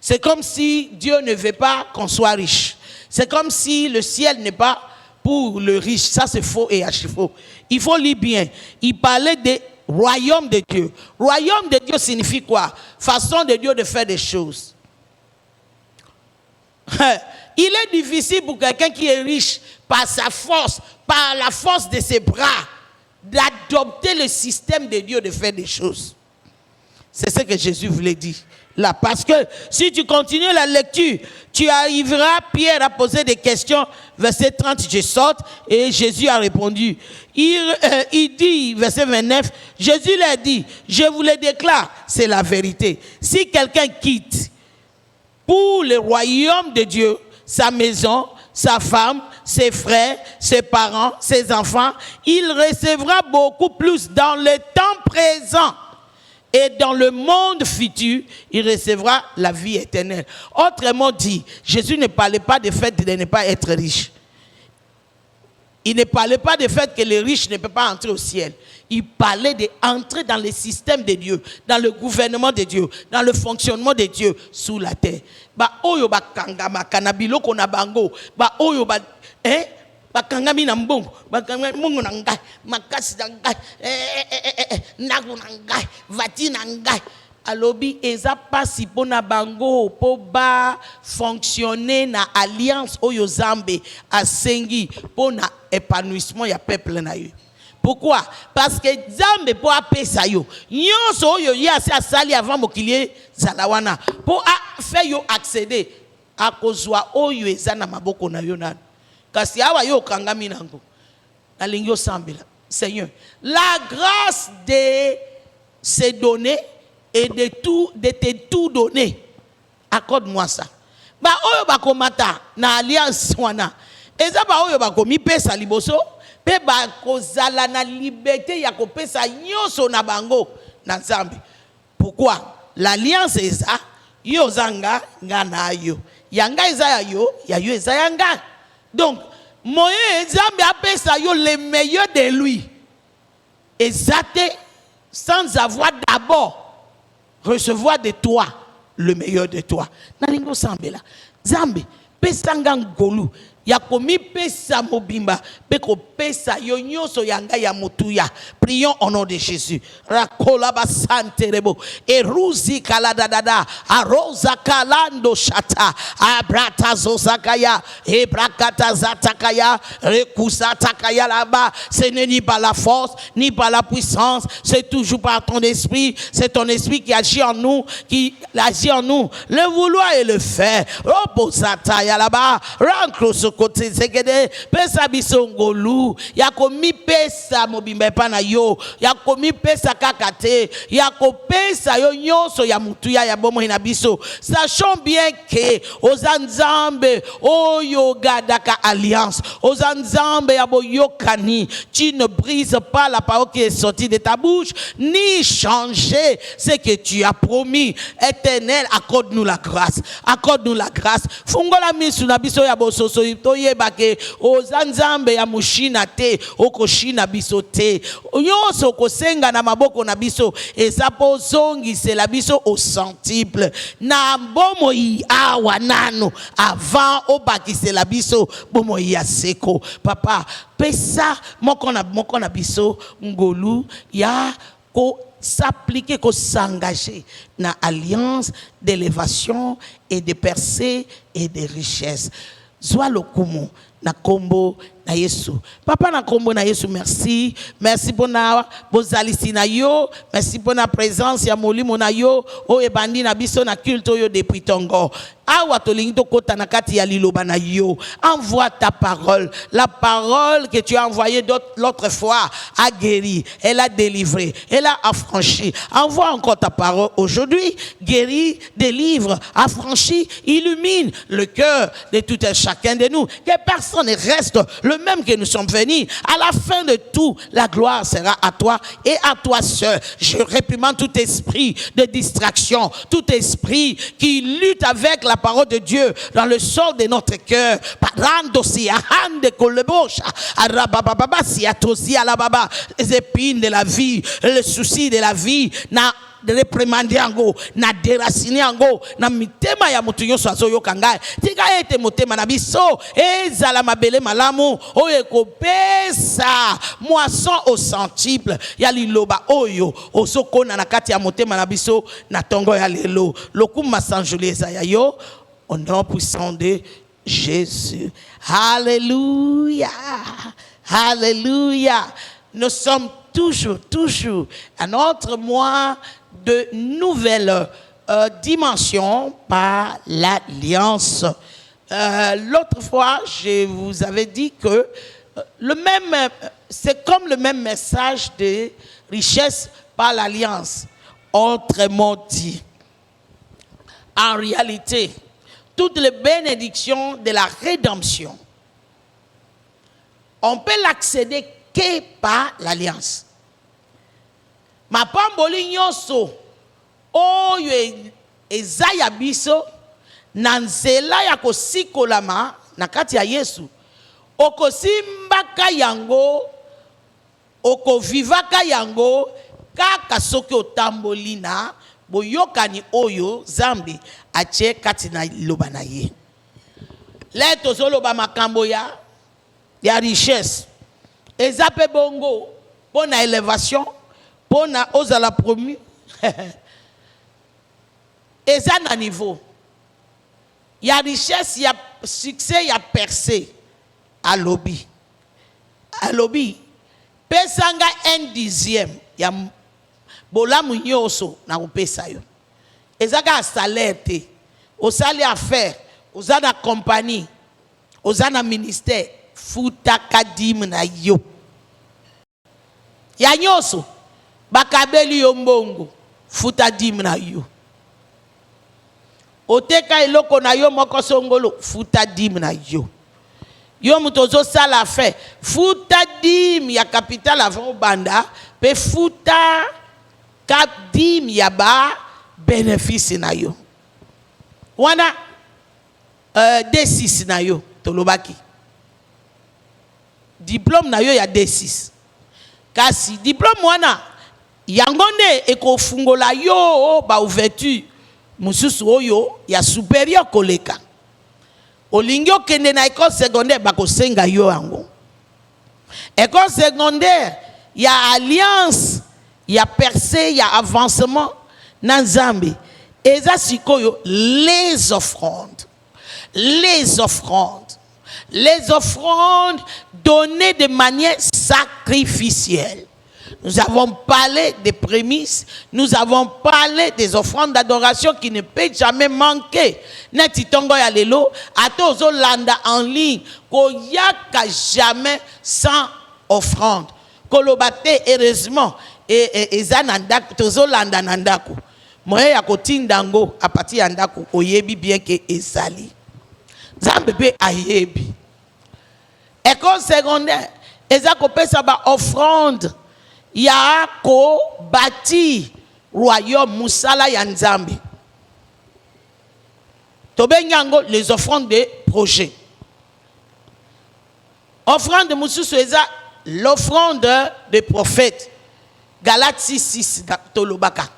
C'est comme si Dieu ne veut pas qu'on soit riche. C'est comme si le ciel n'est pas pour le riche. Ça c'est faux et archi-faux. Il faut lire bien. Il parlait de royaume de Dieu. Royaume de Dieu signifie quoi? Façon de Dieu de faire des choses. Il est difficile pour quelqu'un qui est riche par sa force, par la force de ses bras, d'adopter le système de Dieu de faire des choses. C'est ce que Jésus voulait dire là. Parce que si tu continues la lecture, tu arriveras, Pierre a posé des questions, verset 30, je saute, et Jésus a répondu. Il dit, verset 29, Jésus leur dit, je vous le déclare, c'est la vérité. Si quelqu'un quitte pour le royaume de Dieu, sa maison, sa femme, ses frères, ses parents, ses enfants, il recevra beaucoup plus dans le temps présent. Et dans le monde futur, il recevra la vie éternelle. Autrement dit, Jésus ne parlait pas du fait de ne pas être riche. Il ne parlait pas du fait que les riches ne peuvent pas entrer au ciel. Il parlait d'entrer dans le système de Dieu, dans le gouvernement de Dieu, dans le fonctionnement de Dieu sous la terre. Ba oyo ba kangama kanabilo kona bango. Ba oyo ba bakangami na mbongo, bakangami mungu na ngai, makasi na ngai, nagu na ngai, vati na ngai. Alobi eza pasi pona bango po ba fonctionner na alliance oyo Zambe asengi pona épanouissement ya peuple na yo. Pourquoi? Parce que Zambe po apesa yo. Nyonso oyo ya asali avant mokilier zalawana po a faire yo accéder a kozwa oyo eza na maboko na yo nana. Kasi awa yo kangami nango. Nalingi yo sambela. Seigneur, la grâce de se donner et de te tout donner. Accorde-moi ça. Ba oyo bakomata na alliance wana. Eza ba oyo bakomi pesa liboso, pe ba kozala na liberté ya kopesa nyonso na bango na Nzambe. Pourquoi? L'alliance est ça, yo zanga nga na yo. Yanga eza ya yo eza yanga. Donc, Moïse Nzambe apesa yo le meilleur de lui. Exacté sans avoir d'abord recevoir de toi le meilleur de toi. Nalingo sambela. Nzambe pesanga ngolu. Ya komi pesa mobimba peko pesa yo nyonso yanga ya mutuya. Prions au nom de Jésus. Rakola basanterebo eruzi kaladadada aroza kalando shata abrata zozakaya ebrakata zatakaya rekusatakaya là-bas. Ce n'est ni par la force ni par la puissance, c'est toujours par ton esprit. C'est ton esprit qui agit en nous, le vouloir et le faire. Reposataya là-bas. Ranklo côté zegede pesa bisongolu ya komi pesa mobimba pana yo ya komi pesa kakate ya ko pesa yo nyonso ya mutuya ya bomo ina biso. Sachons bien que ozanzambe oyo gadaka alliance ozanzambe ya boyokani, tu ne brises pas la parole qui est sortie de ta bouche ni changer ce que tu as promis. Éternel, accorde-nous la grâce, accorde-nous la grâce. Fungola misu na biso ya bososo toyeba ke ozanzambe ya mushina te okoshina biso te nyonso kosenga na maboko na biso esapo zongisela biso au centuple na bomoi awa nano avant obakisela biso bomoi ya seko. Papa pesa moko na biso ngolu ya ko s'appliquer, ko s'engager na alliance d'élévation et de percée et de richesse. Zwa lokumu na kombo na Yesu. Papa na kombo na Yesu, merci. Merci pour na bozalisi na yo. Merci pour na présence ya molimo na yo. O ebandi na biso na culte yo depuis tongo. Awa tolingi to kota na kati ya liloba na yo. Envoie ta parole. La parole que tu as envoyée l'autre fois a guéri. Elle a délivré. Elle a affranchi. Envoie encore ta parole aujourd'hui. Guérit, délivre, affranchit, illumine le cœur de tout un chacun de nous. Que personne ne reste le même que nous sommes venus. À la fin de tout, la gloire sera à toi et à toi seul. Je réprimande tout esprit de distraction, tout esprit qui lutte avec la parole de Dieu dans le sol de notre cœur. Les épines de la vie, le souci de la vie, reprimander ango na déraciner ango na mitema ya mutu nyonso azoyoka ngai tika ete motema na biso ezala mabele malamu oyo ekopesa moisson au centuple ya liloba oyo ozokona na kati ya motema na biso na tongo ya lelo lokuma sanjuli eza ya yo au nom puissant de Jésus. Alléluia, alléluia. Nous sommes toujours à notre mois de nouvelles dimensions par l'alliance. L'autre fois, je vous avais dit que c'est comme le même message de richesse par l'alliance. Autrement dit, en réalité, toutes les bénédictions de la rédemption, on peut l'accéder que par l'alliance. Ma pamboli nyonso oyo eza ya biso na nzela ya kosikolama na kati ya Yesu okosimbaka yango okovivaka yango kaka soki otamboli na boyokani oyo Zambi atie kati na loba na ye. Le tozoloba makambo ya richesse eza pe bongo pona élévation pona ozala promu eza na niveau ya richesse ya succès ya percée alobi pesanga 1/10 ya bolamu nyonso na kopesa yo ezaka salaire te osali affaire ozana compagnie ozana ministère futaka dim na yo ya nyonso bakabeli yo mbongo futa dim na yo oteka eloko na yo moko songolo futa dim na yo yo mutozo sala fait futa dim ya capital avant banda pe futa cap dim ya ba bénéfice na yo wana D6 na yo tolobaki diplôme na yo ya D6 kasi diplôme wana yango nde ekofungola yo ba ouverture mususu oyo ya supérieur koleka olingi okende na école secondaire bakosenga yo yango école secondaire ya alliance ya percée ya avancement na Nzambe eza sikoyo les offrandes données de manière sacrificielle. Nous avons parlé des prémices, nous avons parlé des offrandes d'adoration qui ne peuvent jamais manquer. Netitongo ya lelo, atozo landa en ligne, koyaka jamais sans offrande. Kolobate heureusement et zanandak tozo landa nandako. Moye ya kotindango a partir ya ndako oyebi bien que ezali. Zambebe ayebi. École secondaire, eza kopesa ba offrande ya ko bâti royaume musala ya Nzambe. Tobenyango les offrandes de projet. Offrande de mususu eza l'offrande des prophètes. Galates 6:6 tolobaka.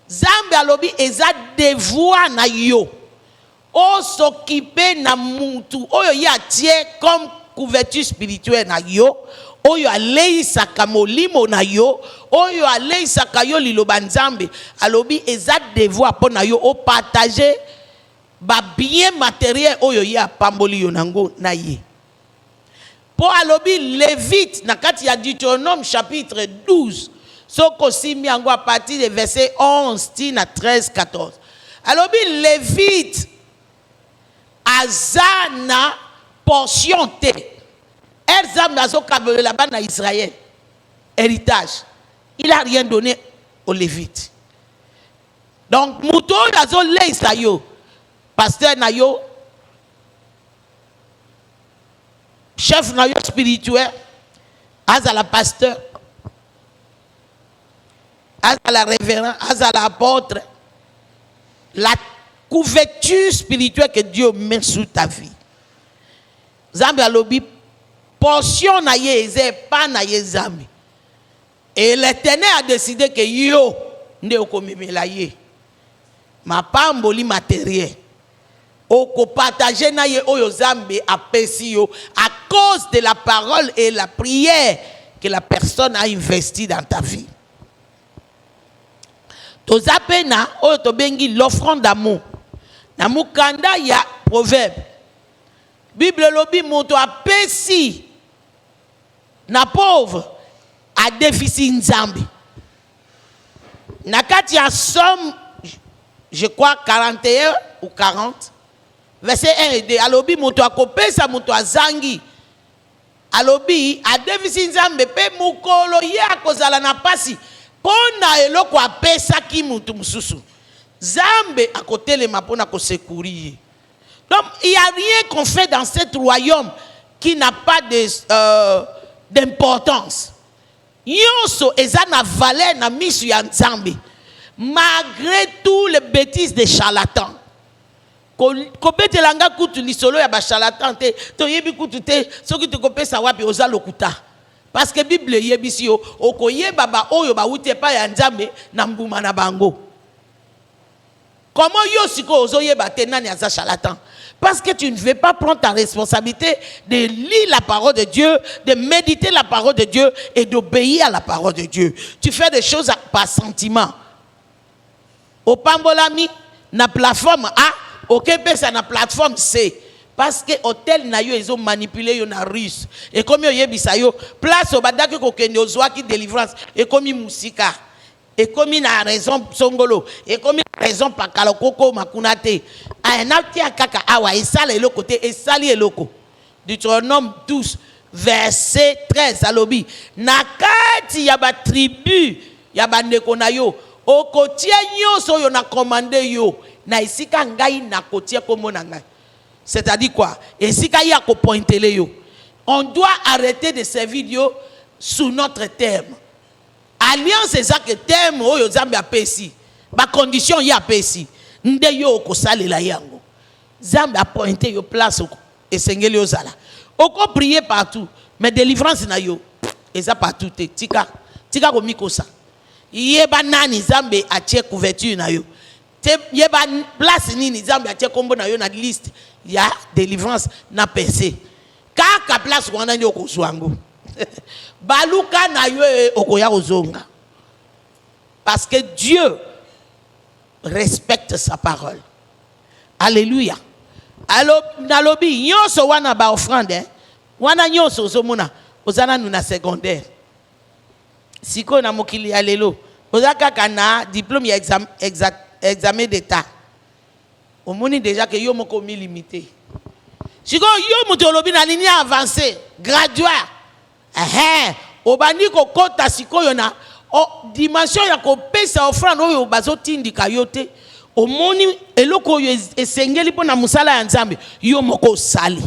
Zambe alobi eza devoir na yo. O s'occuper na mutu oyo ya tie comme couverture spirituelle na yo oyo aleisaka molimo na yo oyo aleisaka yo liloba Nzambe alobi eza devoir po na yo o partager ba bien matériel oyo ya pamboli yo nango na ye po alobi Lévite na kati ya Deutéronome chapitre 12 soko simi yango à partir de verset 11 tina 13-14 alobi Lévite azana portion te Erzam azo kabele là-bas na Israël héritage il a rien donné aux Lévites donc muto azo leisa yo pasteur na yo chef na yo spirituel azala pasteur azala révérend azala apôtre la couverture spirituelle que Dieu met sous ta vie. Zambi alobi portion na ye pas na ye zambi. Et l'Éternel a décidé que yo nde okomemela ye. Ma pamboli matériel. Oko partager na ye oyo zambi apesi yo à cause de la parole et la prière que la personne a investi dans ta vie. Tozapena oyo tobengi l'offrande d'amour. Na mukanda ya proverbe. Bible lobi moto apesi na pauvre a déficit Nzambi. Na kati ya Somme, je crois 41 ou 40, verset 1 et 2. Alobi moto akopesa moto azangi. Alobi a déficit Nzambe pe mukolo ye akozala na pasi. Pona eloko apesa ki mutu mususu. Zambe à côté les mapona ko secourir. Donc il n'y a rien qu'on fait dans cet royaume qui n'a pas d'importance. Yonso ezana valeur na misu ya Nzambe. Malgré tous les bêtises des charlatans. Ko betelanga kutu lisolo ya ba charlatan te to yebi kutu te soki to kopesa wapi oza lokuta. Parce que Bible yebisi yo okoye baba oyo ba wuti pa ya Nzambe na mbuma na bango. Comment yo siko ozoye batenani aza charlatan? Parce que tu ne veux pas prendre ta responsabilité de lire la parole de Dieu, de méditer la parole de Dieu et d'obéir à la parole de Dieu. Tu fais des choses par sentiment. Au pambolami na plateforme A, au Québec na plateforme C. Parce que hôtel na yo ils ont manipulé yo na russe. Et comme yo yebisa yo place au badaki ko kende ozwa ki délivrance et comme musika. Et comme il a raison Songolo, et comme il a raison Pakalokoko Makunate, un acte à Kaka Awa, et ça le côté, et sali loko. Deutéronome 12, verset 13, alobi. Nakati yaba tribu, yaba ndekona yo, o kotia nyo so yo na commandé yo, na isika ngai na kotia komo na ngai. C'est-à-dire quoi? Et si il y a pointer les yo, on doit arrêter de servir Dieu sous notre terme. Alliance c'est ça que terme oh yo Zambia pesi. Ba condition y a pesi. Nde yo ko salela yango. Zambia pointer yo place et sengeli ozala. Oko prier partout, mais délivrance na yo. Et ça partout te tika ko mikosa. Yeba nani Zambia a tie couverture na yo. Te yeba place nini Zambia a tie kombo na yo na liste. Ya délivrance na PC. Kaka place wana nyo ko zwango. Baluka na yo okoya ozonga. Parce que Dieu respecte sa parole. Alléluia. Alors nalobi nyonso wana ba offrande wana nyonso ozomona ozana nuna secondaire. Siko na mokili ya lelo ozaka kana diplôme ya examen d'état. Omoni déjà que yo moko mi limité. Siko yo mutolobi na ligne avancée, graduat. Obandi ko kota siko yo na dimension ya ko pesa offrande oyo bazotindika yo te. Omoni eloko yo esengeli pona musala ya Nzambe yo moko sali.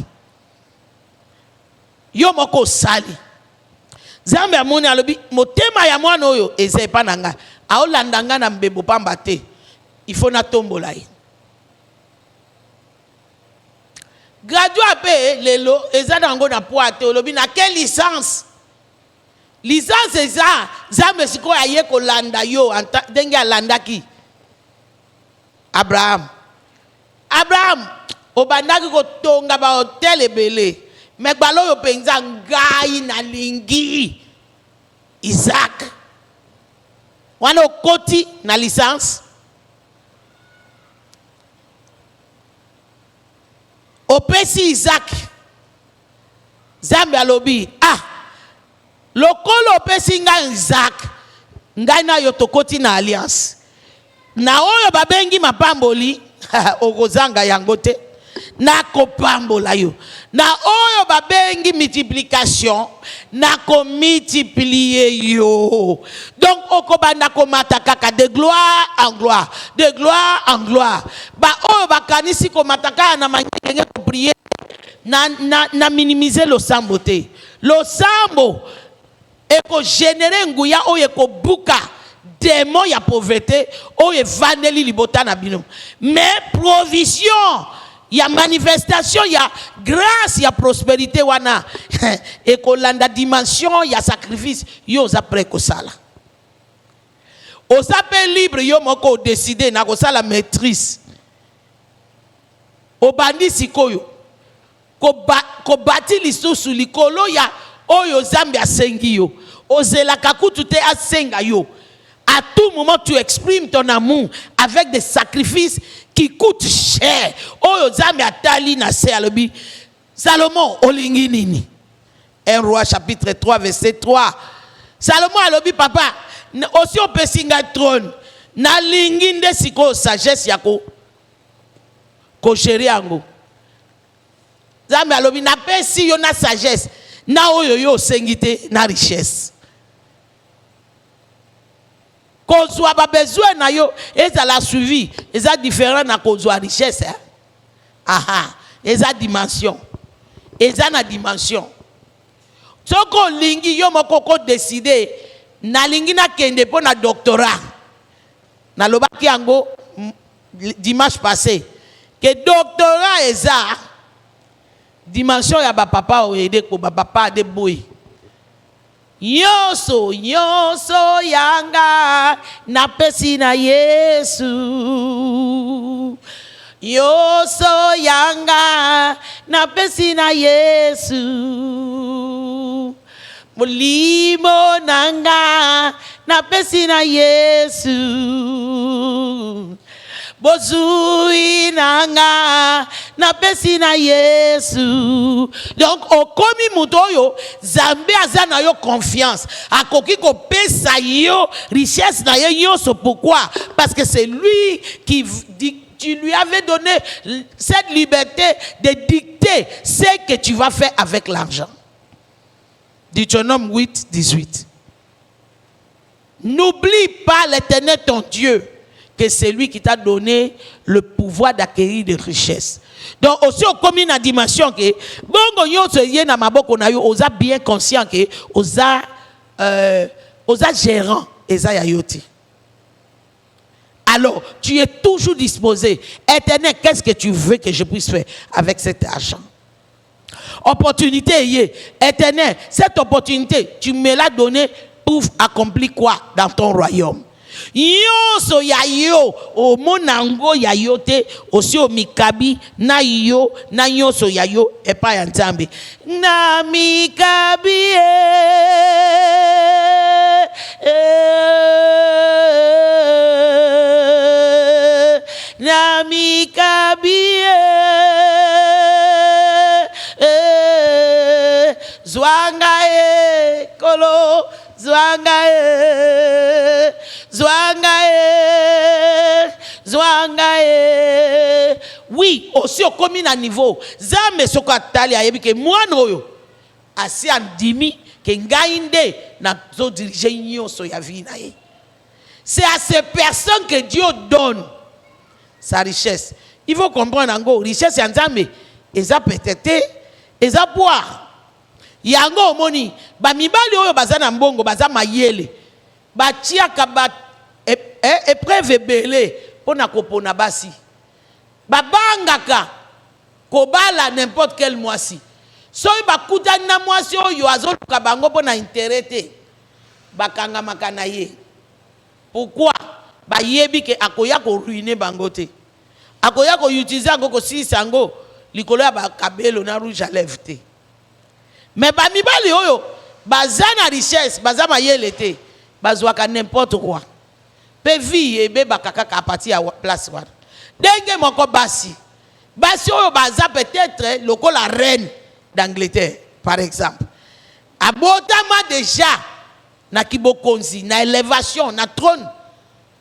Yo moko sali. Nzambe amoni alobi motema ya mwana oyo ezepa nanga. Aolandanga na mbebo pamba te. Il faut na tombola ye. Graduat pe lelo eza nango na poate olobi na quelle licence? Licence eza Nzambe siko aye ko landa yo ndenge alandaki Abraham obandaki ko tonga ba hotel ebele me gbalo yo penza ngai na lingi Isaac wana okoti na licence opesi Isaac Nzambe alobi lokolo opesi ngai Isaac ngai na yo tokoti na alliance na oyo babengi mapamboli okozanga yango te na kopambola yo na oyo babengi multiplication na ko multiplier yo donc okobanda komata kaka de gloire en gloire ba oyo bakanisi komata kaka na mangenge ko prier na minimiser lo sambo te lo sambo eko générer nguya oyo ko buka démon ya pauvreté oyo vaneli libota na bino mais provision ya manifestation ya grâce ya prospérité wana ekolanda dimension ya sacrifice yo za prêt ko sala osape libre yo moko décider na ko sala maîtrise obandi sikoyo ko bati lisusu likolo ya oyo Nzambe asengi yo ozelaka kutu te asenga yo. À tout moment, tu exprimes ton amour avec des sacrifices qui coûtent cher. Oh, Nzambe atali na se alobi. Salomon, olingi nini? 1 Roi chapitre 3, verset 3. Salomon alobi, papa, aussi on peut singa trône. Na lingi nde siko sagesse yako. Ko chéri ango. Nzambe alobi, na pesi yo na sagesse. Na oyo yo sengite na richesse. Kozwa ba besoin na yo eza la suivi eza différent na kozwa richesse eza dimension eza na dimension soko lingi yo moko ko décider na lingi na kende po na doctorat na lobaki yango dimanche passé que doctorat eza dimension ya ba papa o aider ko ba papa de boy. Yoso yanga na pesi na Yesu. Yoso yanga na pesi na Yesu. Mulimo nanga na pesi na Yesu. Bozui nanga na pesi na Yesu. Donc okomi mutoyo Nzambe aza na yo confiance akoki ko pesa yo richesse na yo so pourquoi parce que c'est lui qui tu lui avais donné cette liberté de dicter ce que tu vas faire avec l'argent. Deutéronome 8, 18. N'oublie pas l'Éternel ton Dieu que c'est lui qui t'a donné le pouvoir d'acquérir des richesses. Donc aussi au commis na dimension que bongo nyonso yé na maboko na yo oza bien conscient que oza gérant eza ya yoti. Alors tu es toujours disposé. Éternel, qu'est-ce que tu veux que je puisse faire avec cet argent? Opportunité yé. Éternel, cette opportunité, tu me l'as donnée pour accomplir quoi dans ton royaume? Yonso ya yo o monango ya yo te aussi o mikabi na yo na yonso ya yo e pa ya nzambe na mikabi na mikabi zwanga kolo zwanga oui, aussi au commun à niveau. Zame soko atali ayebi ke mwana oyo asi andimi ke ngainde na zo diriger nyonso ya vie na ye. C'est à ces personnes que Dieu donne sa richesse. Il faut comprendre ngo richesse ya Nzambe eza peut-être eza boire. Yango omoni ba mibali oyo baza na mbongo baza mayele. Ba tiaka ba épreuve ebele pona kopona basi. Babangaka kobala n'importe quel mois-ci. Soy bakuta na mois-ci oyo azoluka bango pona intérêt te. Bakanga makana ye. Pourquoi? Ba yebi ke akoya ko ruiner bango te. Akoya ko utiliser ngo ko sisango likolo ya bakabelo na rouge à lèvres te. Mais ba mibali oyo baza na richesse, baza mayele te. Bazwaka n'importe quoi. Pe vie ebe bakaka ka partir à place wana. Denge moko basi. Basi oyo baza peut-être loko la reine d'Angleterre par exemple. Abotama déjà na kibokonzi, na élévation, na trône,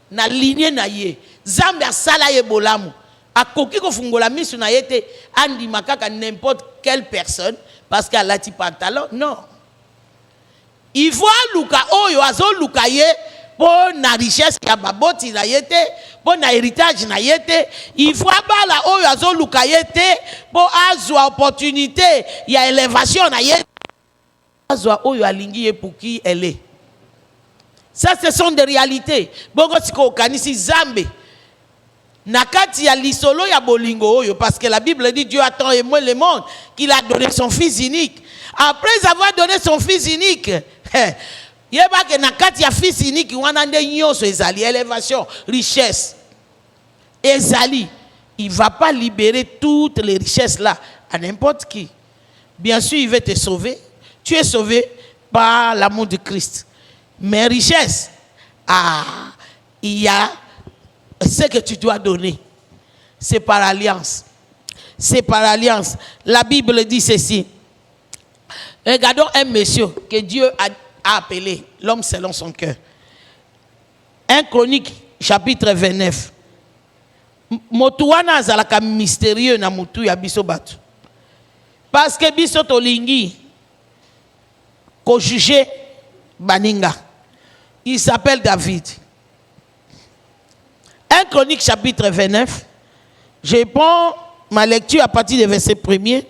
na lignée na ye. Zambe asala ye bolamu. Akoki ko fungola misu na yete andi makaka n'importe quelle personne parce qu'elle a ti pantalon. Non. Il faut luka oyo azo luka ye pour na richesse ya baboti na yete, pour na héritage na yete, il faut bala oyo azo luka yete pour azwa opportunité ya élévation na yete. Azwa oyo alingi ye pour qui elle est. Ça ce sont des réalités. Bongo siko kanisi Zambe. Nakati ya lisolo ya bolingo oyo parce que la Bible dit Dieu a tant aimé le monde qu'il a donné son fils unique. Après avoir donné son fils unique, yeba ke nakati ya fils unique wana nde nyonso ezali élévation, richesse. Ezali, il va pas libérer toutes les richesses là à n'importe qui. Bien sûr, il veut te sauver. Tu es sauvé par l'amour de Christ. Mais richesse, il y a ce que tu dois donner. C'est par alliance. C'est par alliance. La Bible dit ceci. Regardons un monsieur que Dieu a appelé l'homme selon son cœur. 1 Chronique, chapitre 29. Motuana azalaka mystérieux na mutu ya biso batu. Parce que biso tolingi ko juger baninga. Il s'appelle David. 1 Chronique chapitre 29. Je prends ma lecture à partir du verset 1er.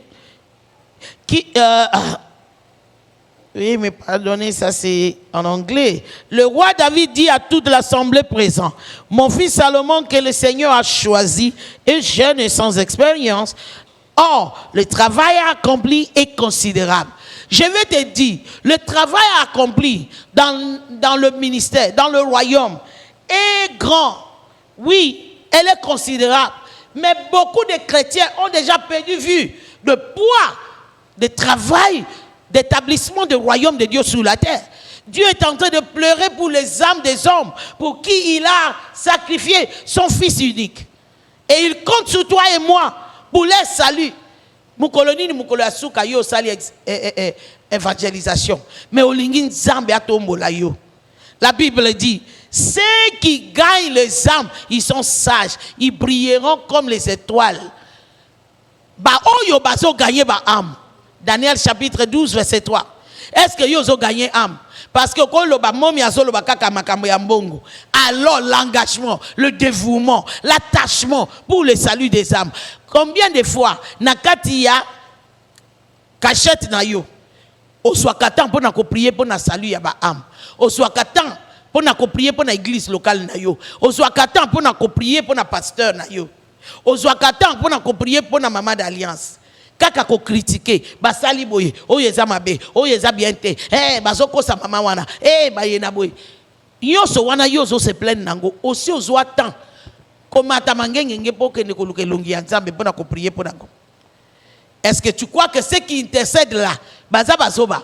Oui, mais pardonnez, ça c'est en anglais. Le roi David dit à toute l'assemblée présente, mon fils Salomon que le Seigneur a choisi est jeune et sans expérience. Or, le travail accompli est considérable. Je vais te dire, le travail accompli dans le ministère, dans le royaume, est grand. Oui, elle est considérable. Mais beaucoup de chrétiens ont déjà perdu vue de poids, de travail, d'établissement du royaume de Dieu sur la terre. Dieu est en train de pleurer pour les âmes des hommes, pour qui il a sacrifié son fils unique. Et il compte sur toi et moi pour les saluts. Évangélisation. Mais au lingin zambe atombola yo. La Bible dit, ceux qui gagnent les âmes, ils sont sages, ils brilleront comme les étoiles. Ba oyo bazo gagner ba âme. Daniel chapitre 12 verset 3. Est-ce que yo zo gagné âme? Parce que alors l'engagement, le dévouement, l'attachement pour le salut des âmes. Combien de fois nakati ya cachette na yo oswakatan pour na prier pour na salut ya ba âme. Oswakatan pour na prier pour na église locale na yo. Oswakatan pour na prier pour na pasteur na yo. Oswakatan pour na prier pour na maman d'alliance. Kaka ko critiquer basali boye oyeza mabe oyeza bien te bazoko sa mama wana bayena boye yoso wana yozo se plaindre nango aussi ozwa temps komata mangengenge poke ne koluka longi ya nzambe pona ko prier pona ko. Est-ce que tu crois que ceux qui intercèdent là bazoba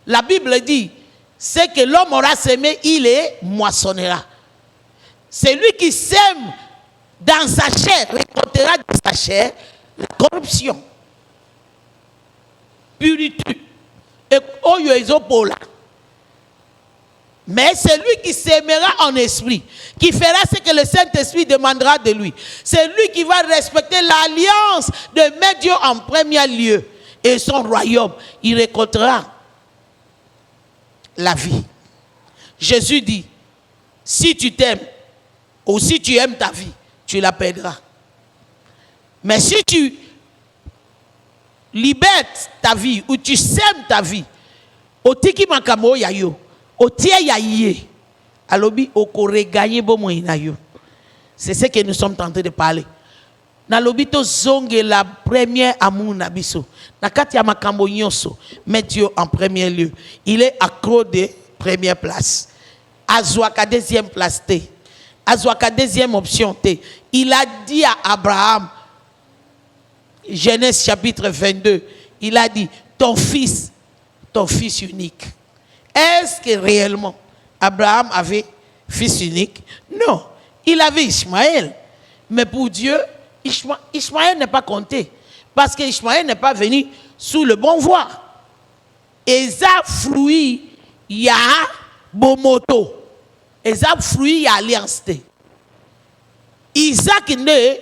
la Bible dit c'est que l'homme aura semé il les moissonnera. C'est lui qui sème dans sa chair récoltera de sa chair la corruption, purité et oyoezopola. Mais c'est lui qui s'aimera en esprit, qui fera ce que le Saint-Esprit demandera de lui. C'est lui qui va respecter l'alliance de mettre Dieu en premier lieu et son royaume. Il récoltera la vie. Jésus dit, si tu t'aimes ou si tu aimes ta vie, tu la perdras. Mais si tu libères ta vie ou tu sèmes ta vie, otiki makamo yayo, otie yaye, alobi okore gagner bomo inayo. C'est ce que nous sommes en train de parler. Nalobi to zonge la première amour na biso. Na kati ya makambo nyonso, met Dieu en premier lieu. Il est accro de première place. Azwaka deuxième place te. Azwaka deuxième option te. Il a dit à Abraham, Genèse chapitre 22, il a dit, ton fils unique. Est-ce que réellement Abraham avait fils unique? Non, il avait Ismaël. Mais pour Dieu, Ismaël n'est pas compté. Parce que Ismaël n'est pas venu sous le bon voie. Eza fruit ya bomoto. Eza fruit ya alliance. Isaac ne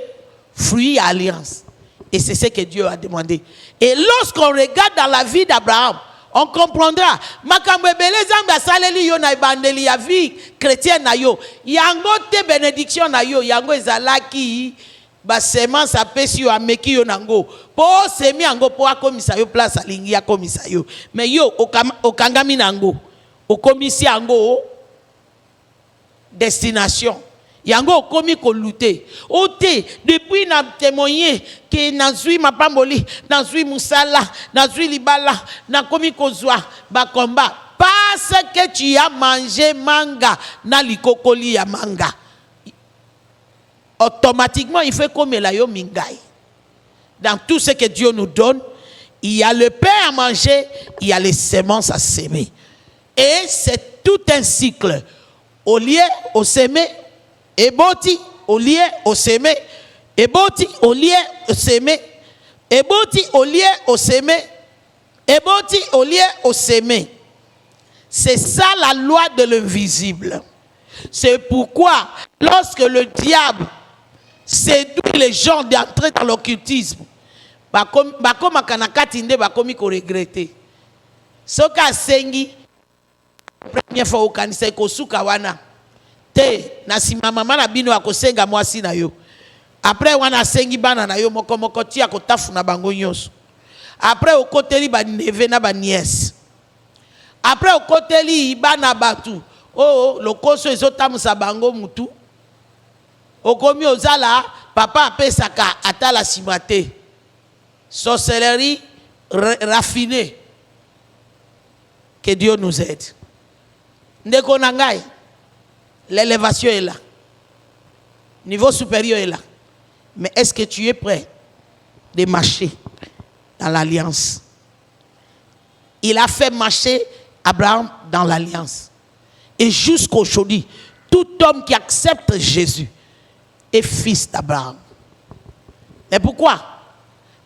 fruit ya alliance. Et c'est ce que Dieu a demandé. Et lorsqu'on regarde dans la vie d'Abraham, on comprendra. Makambo ebele zamba saleli yo na ibandeli ya vie chrétienne na yo. Yango te bénédiction na yo. Yango ezalaki ba semence apesi yo ameki yo nango. Po semi yango po akomisa yo place alingi akomisa yo. Mais yo okangami nango. Okomisi yango destination. Yango komi ko lutter. Ote depuis na témoigner que nazui mapamboli, nazui musala, nazui libala, na komi kozwa ba combat parce que tu as mangé manga na likokoli ya manga. Automatiquement il fait comme la yo mingai. Dans tout ce que Dieu nous donne, il y a le pain à manger, il y a les semences à semer. Et c'est tout un cycle. Au lieu au semer, eboti au lieu au semer, eboti au lieu au semer, eboti au lieu au semer, eboti au lieu au semer. C'est ça la loi de l'invisible. C'est pourquoi lorsque le diable séduit les gens d'entrer dans l'occultisme, bakom akanakatinde bakomi ko regretter. Soka sengi première fois au kanisa ko suka wana. Te na sima mama na bino akosenga mwasi na yo. Après wana sengi bana na yo moko ti akotafu na bango nyonso. Après okoteli ba neve na ba nièce. Après okoteli bana batu. Oh lokoso ezotamusa bango mutu. Okomi ozala papa apesaka atala simate. Sorcellerie raffinée. Que Dieu nous aide. Ndeko nangai. L'élévation est là. Niveau supérieur est là. Mais est-ce que tu es prêt de marcher dans l'alliance? Il a fait marcher Abraham dans l'alliance. Et jusqu'aujourd'hui, tout homme qui accepte Jésus est fils d'Abraham. Mais pourquoi?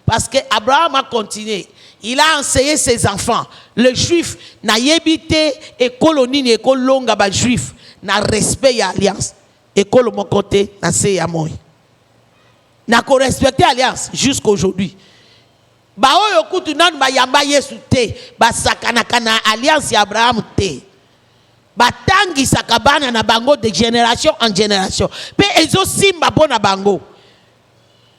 Parce qu'Abraham a continué. Il a enseigné ses enfants. Le juif n'a yébité et colonie et colonga ba juif. Na respect ya alliance école mon côté na se ya moi na ko respecter alliance jusqu'aujourd'hui ba oyo kutu nan ba yamba Yesu te ba sakana kana alliance ya Abraham te batangisa kabana na bango de génération en génération pe ezo simba pona bango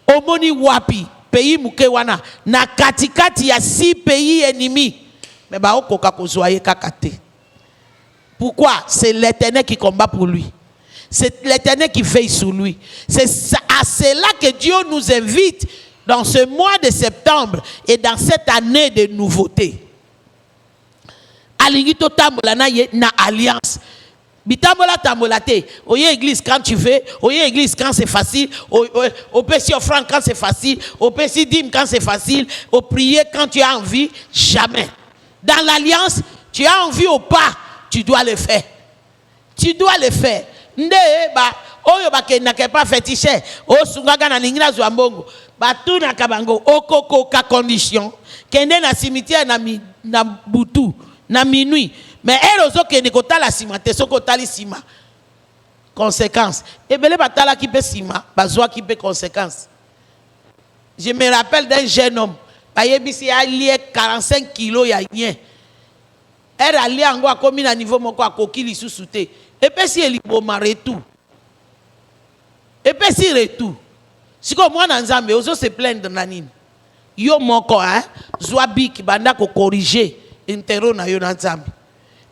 omoni wapi pays muke wana na katikati ya 6 pays ennemis mais ba okoka kozwaye kakate. Pourquoi? C'est l'Éternel qui combat pour lui. C'est l'Éternel qui veille sur lui. C'est à cela que Dieu nous invite dans ce mois de septembre et dans cette année de nouveauté. Alingi to tambola na alliance. Bitambola tambola te. Oye église quand tu veux, oye église quand c'est facile, au péché offrande quand c'est facile, au péché dîme quand c'est facile, au prier quand tu as envie, jamais. Dans l'alliance, tu as envie ou pas, tu dois le faire. Tu dois le faire. Nde ba oyo ba ke na ke pas fétiche, o sungaga na ningina zwambongo. Ba tu na kabango okoko ka condition. Kende na cimetière na butu. Na minuit mais erozo kende kotala sima te soko tali sima conséquence ebele batala ki pe sima bazwa ki pe conséquence. Je me rappelle d'un jeune homme bayebisi ali 45 kilos ya rien era ali ango akomi na niveau moko akoki lisusu te epesi eliboma retour epesi retour siko mwana nzambe ozo se plaindre na nini yo moko zwa biki banda ko corriger intero na yo na nzambe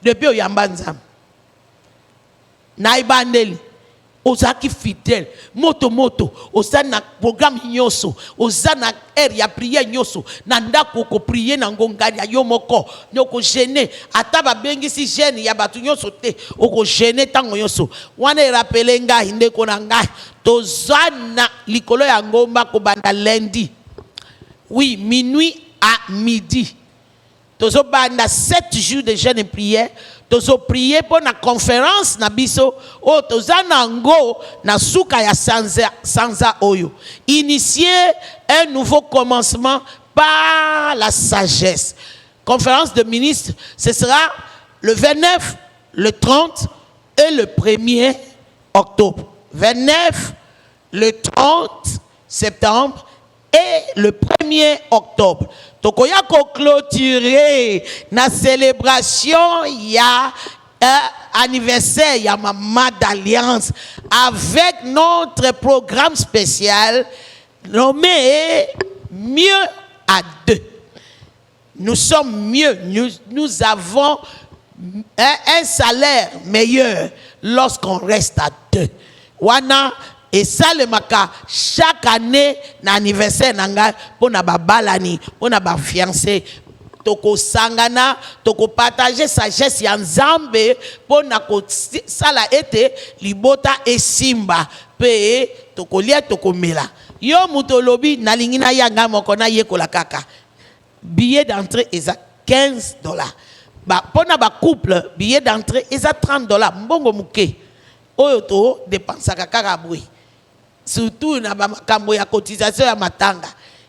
depuis oyamba nzambe na ibandeli ozaki fidèle moto osana programme nyoso osana air ya prière nyoso na ndako ko prier na ngongani ya yo moko nyoko gêner ata ba bengisi gêne ya batu nyoso te oko gêner tango nyoso wana rappeler ngai ndeko na ngai tozana likolo ya ngomba ko banda lundi oui minuit à midi. Tozo banda 7 jours de jeûne et prière. Tozo prier pour la conférence na biso. O toza nango na suka ya sanza oyo. Initier un nouveau commencement par la sagesse. Conférence de ministres, ce sera le 29, le 30 et le 1er octobre. 29, le 30 septembre et le 1er octobre. Tokoya ko clôturer na célébration ya anniversaire ya maman d'alliance avec notre programme spécial nommé Mieux à 2. Nous sommes mieux, nous avons un salaire meilleur lorsqu'on reste à 2. Wana et ça le maka chaque année na anniversaire nanga pona ba balani pona ba fiancé toko sangana toko partager sagesse ya nzambe pona ko sala ete libota esimba pe toko lia toko mela yo mutolobi na lingina yanga moko na yekola kaka billet d'entrée est à $15. Ba pona ba couple billet d'entrée est à $30 mbongo muke oyo to dépensaka kaka boui. Surtout na makambo ya cotisation ya matanga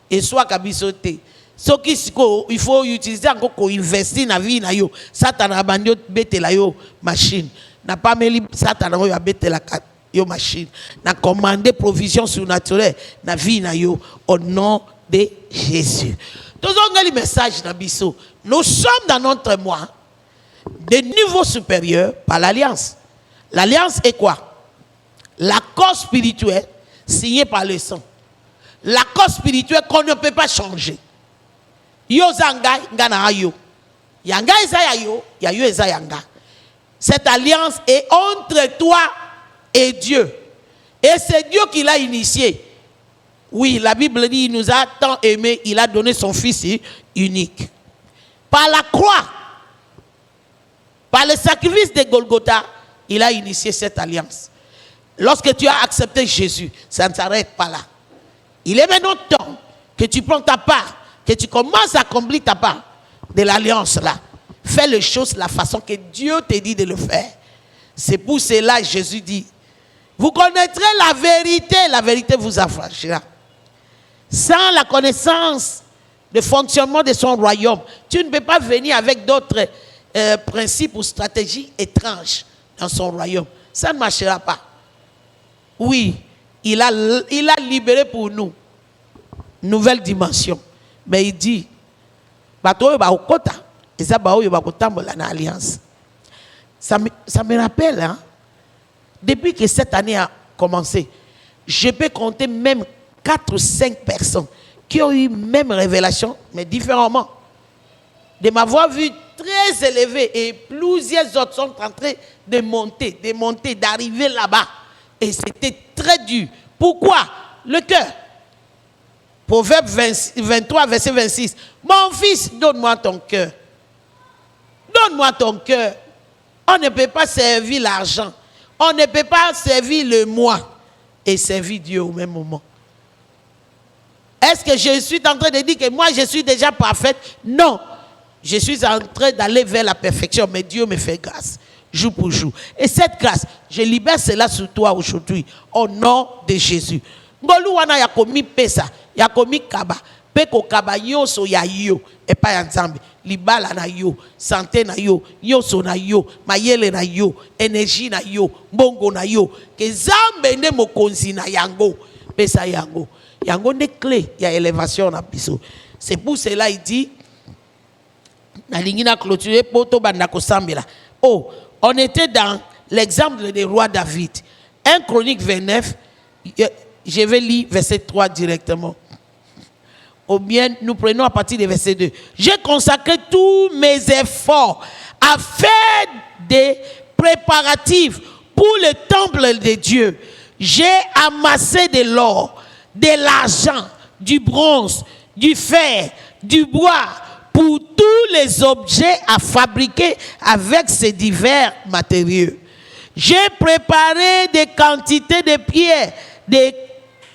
et soit kabisote so kisiko il faut utiliser encore ko investir na vie na yo satana bandio betela yo machine na pas meli satana yo betela yo machine na commander provision surnaturelle na vie na yo au nom de Jésus. Tozonga le message na biso nous sommes dans notre mois de niveau supérieur par l'alliance. L'alliance est quoi? L'accord spirituel signé par le sang. L'accord spirituel qu'on ne peut pas changer. Yo zanga ngana yo. Yanga eza yo, ya yo eza yanga. Cette alliance est entre toi et Dieu. Et c'est Dieu qui l'a initié. Oui, la Bible dit il nous a tant aimé, il a donné son fils unique. Par la croix, par le sacrifice de Golgotha, il a initié cette alliance. Lorsque tu as accepté Jésus, ça ne s'arrête pas là. Il est maintenant temps que tu prends ta part, que tu commences à accomplir ta part de l'alliance là. Fais les choses de la façon que Dieu te dit de le faire. C'est pour cela que Jésus dit, vous connaîtrez la vérité vous affranchira. Sans la connaissance du fonctionnement de son royaume, tu ne peux pas venir avec d'autres principes ou stratégies étranges dans son royaume. Ça ne marchera pas. Oui, il a libéré pour nous une nouvelle dimension. Mais il dit, Ça me rappelle, hein, depuis que cette année a commencé, je peux compter même 4 ou 5 personnes qui ont eu même révélation, mais différemment. De m'avoir vu très élevé et plusieurs autres sont en train de monter, d'arriver là-bas. Et c'était très dur. Pourquoi? Le cœur. Proverbe 23, verset 26. Mon fils, donne-moi ton cœur. Donne-moi ton cœur. On ne peut pas servir l'argent. On ne peut pas servir le moi et servir Dieu au même moment. Est-ce que je suis en train de dire que moi je suis déjà parfaite? Non. Je suis en train d'aller vers la perfection, mais Dieu me fait grâce, jour pour jour. Et cette grâce, je libère cela sur toi aujourd'hui, au nom de Jésus. Ngolu wana ya komi pesa, ya komi kaba, peko kaba yoso ya yo, et pas ya nzambe. Libala na yo, santé na yo, yoso na yo, mayele na yo, énergie na yo, mbongo na yo, que zambe ne mokonzi na yango, pesa yango. Yango ne clé, il y a élévation na biso. C'est pour cela il dit, oh, on était dans l'exemple des rois David. 1 Chronique 29, je vais lire verset 3 directement. Ou bien nous prenons à partir du verset 2. J'ai consacré tous mes efforts à faire des préparatifs pour le temple de Dieu. J'ai amassé de l'or, de l'argent, du bronze, du fer, du bois, pour tous les objets à fabriquer avec ces divers matériaux. J'ai préparé des quantités de pierres, des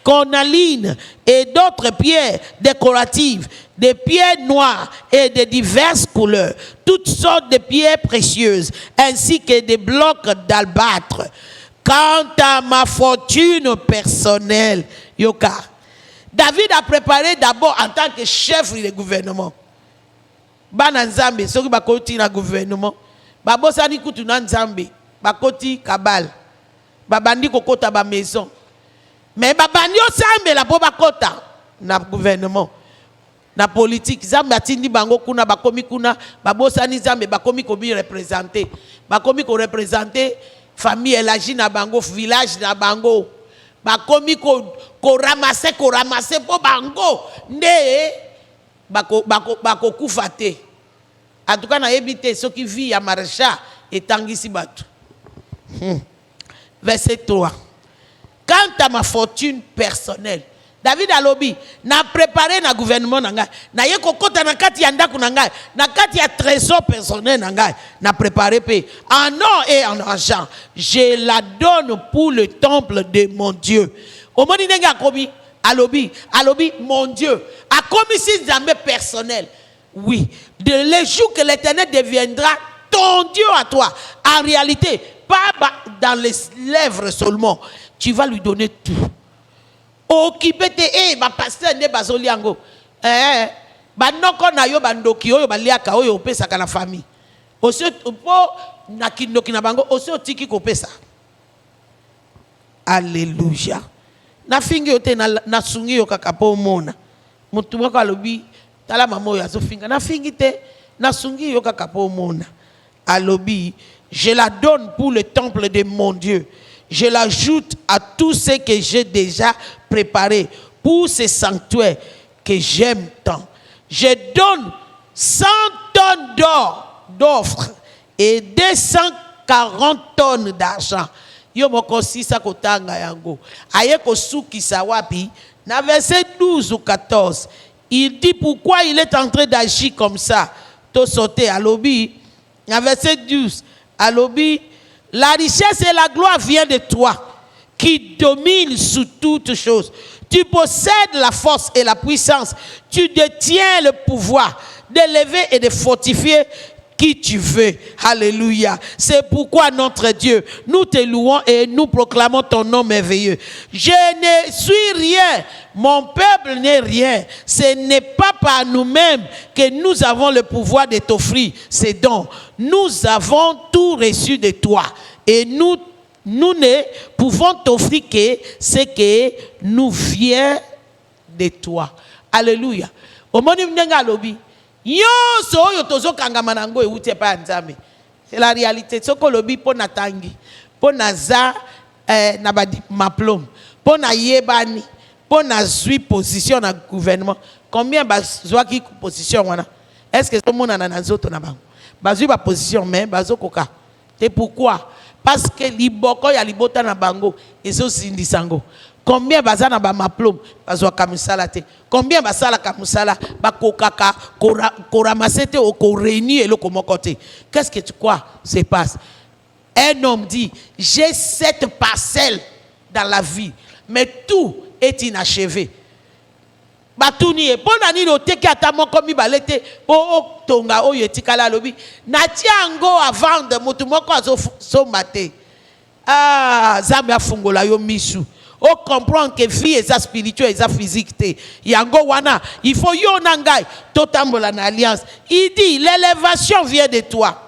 cornalines et d'autres pierres décoratives, des pierres noires et de diverses couleurs, toutes sortes de pierres précieuses, ainsi que des blocs d'albâtre. Quant à ma fortune personnelle, Yoka, David a préparé d'abord en tant que chef du gouvernement. Bana nzambe soki bakoti na gouvernement babosani kutu na nzambe bakoti kabal babandi kokota ba maison mais babandi osambe la po bakota na gouvernement na politique nzambe atindi bango kuna bakomi kuna babosani nzambe bakomi komi représenter bakomi ko représenter famille elagi na bango village na bango bakomi ko ramasser po bango nde bako kufate. En tout cas, na évité ce qui vit à Marécha et Tangisi Batu. Verset 3. Quant à ma fortune personnelle, David Alobi n'a préparé na gouvernement nanga, na yeko kota na kati ya ndaku nanga, na kati ya trésor personnel nanga, na préparé paix en or et en argent. Je la donne pour le temple de mon Dieu. Au moni nenga komi Alobi, mon Dieu, a commis si jamais personnel. Oui, de les jours que l'Éternel deviendra ton Dieu à toi. En réalité, pas dans les lèvres seulement. Tu vas lui donner tout. Occupez-te, ma pasteur ne bazoliango. Banoko na yo bandoki yo baliaka oyo opesa kana famille. Oso po na kindoki na bango oso tiki kopesa. Alléluia. Na fingi yote na sungi yo kakapo mona mutu moko alobi tala mamo ya zofinga na fingi te na sungi yo kakapo mona alobi je la donne pour le temple de mon Dieu, je l'ajoute à tout ce que j'ai déjà préparé pour ce sanctuaire que j'aime tant. Je donne 100 tonnes d'or d'offres et 240 tonnes d'argent. Yo moko sisa kotanga yango aye kosukisa wapi na verset 12 ou 14 il dit pourquoi il est en train d'agir comme ça to sauter à l'obi na verset 12 à l'obi la richesse et la gloire viennent de toi qui domine sur toutes choses, tu possèdes la force et la puissance, tu détiens le pouvoir d'élever et de fortifier qui tu veux. Alléluia. C'est pourquoi notre Dieu, nous te louons et nous proclamons ton nom merveilleux. Je ne suis rien, mon peuple n'est rien. Ce n'est pas par nous-mêmes que nous avons le pouvoir de t'offrir ces dons. Nous avons tout reçu de toi et nous ne pouvons t'offrir que ce que nous vient de toi. Alléluia. Au monde mnenga lobi. Yo so yo tozo kanga manango e uti pa nzambe. C'est la réalité. Ce que le pour na tangi, pour na za na ba maplom, pour na yebani, pour na zui position na gouvernement. Combien bazwa qui position wana? Est-ce que tout le monde a na zoto na bango? Bazui ba position mais bazo koka. C'est pourquoi? Parce que liboko ya libota na bango ezo sindisango. Combien bazana ba maplom bazwa kamisala te? Combien basala kamisala ba kokaka koramasete au réunir et le komokote? Qu'est-ce que tu crois se passe? Un homme dit, j'ai 7 parcelles dans la vie, mais tout est inachevé. Batuni e pona ni no teki atamo komi balete po tonga o yetikala lobi na tiango avant de mutu moko azo so mate zambe afungola yo misu o comprendre que vie est spirituelle et physique te yango wana il faut yo nangai totambola na alliance. Il dit l'élévation vient de toi,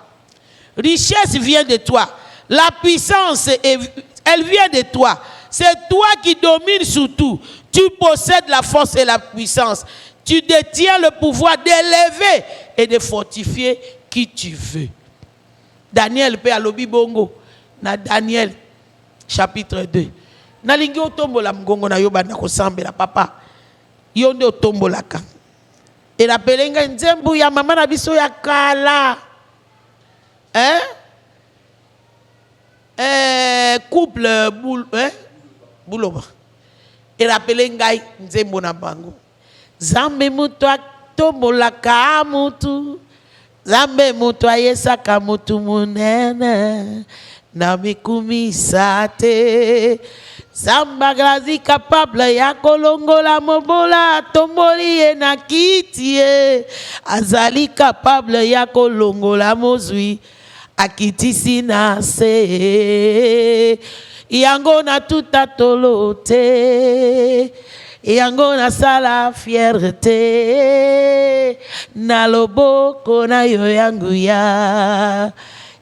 richesse vient de toi, la puissance elle vient de toi, c'est toi qui domines sur tout. Tu possèdes la force et la puissance. Tu détiens le pouvoir d'élever et de fortifier qui tu veux. Daniel pe alobi bongo na Daniel chapitre 2. Na lingi otombola mgongo na yo banda ko sambela papa. Yo nde otombolaka. Et la pelenga nzembu ya mama na biso ya kala. Couple bouloba. Et rappelez ngai nzembo na bango. Zambe mutu atombolaka mutu. Zambe mutu ayesaka mutu munene. Na mikumisa te. Zamba grazi capable ya kolongola mobola tomboli ye na kiti ye. Azali capable ya kolongola mozui akitisi na se. Yango na tuta tolote, yango na sala fierté, na loboko na yo yangu ya,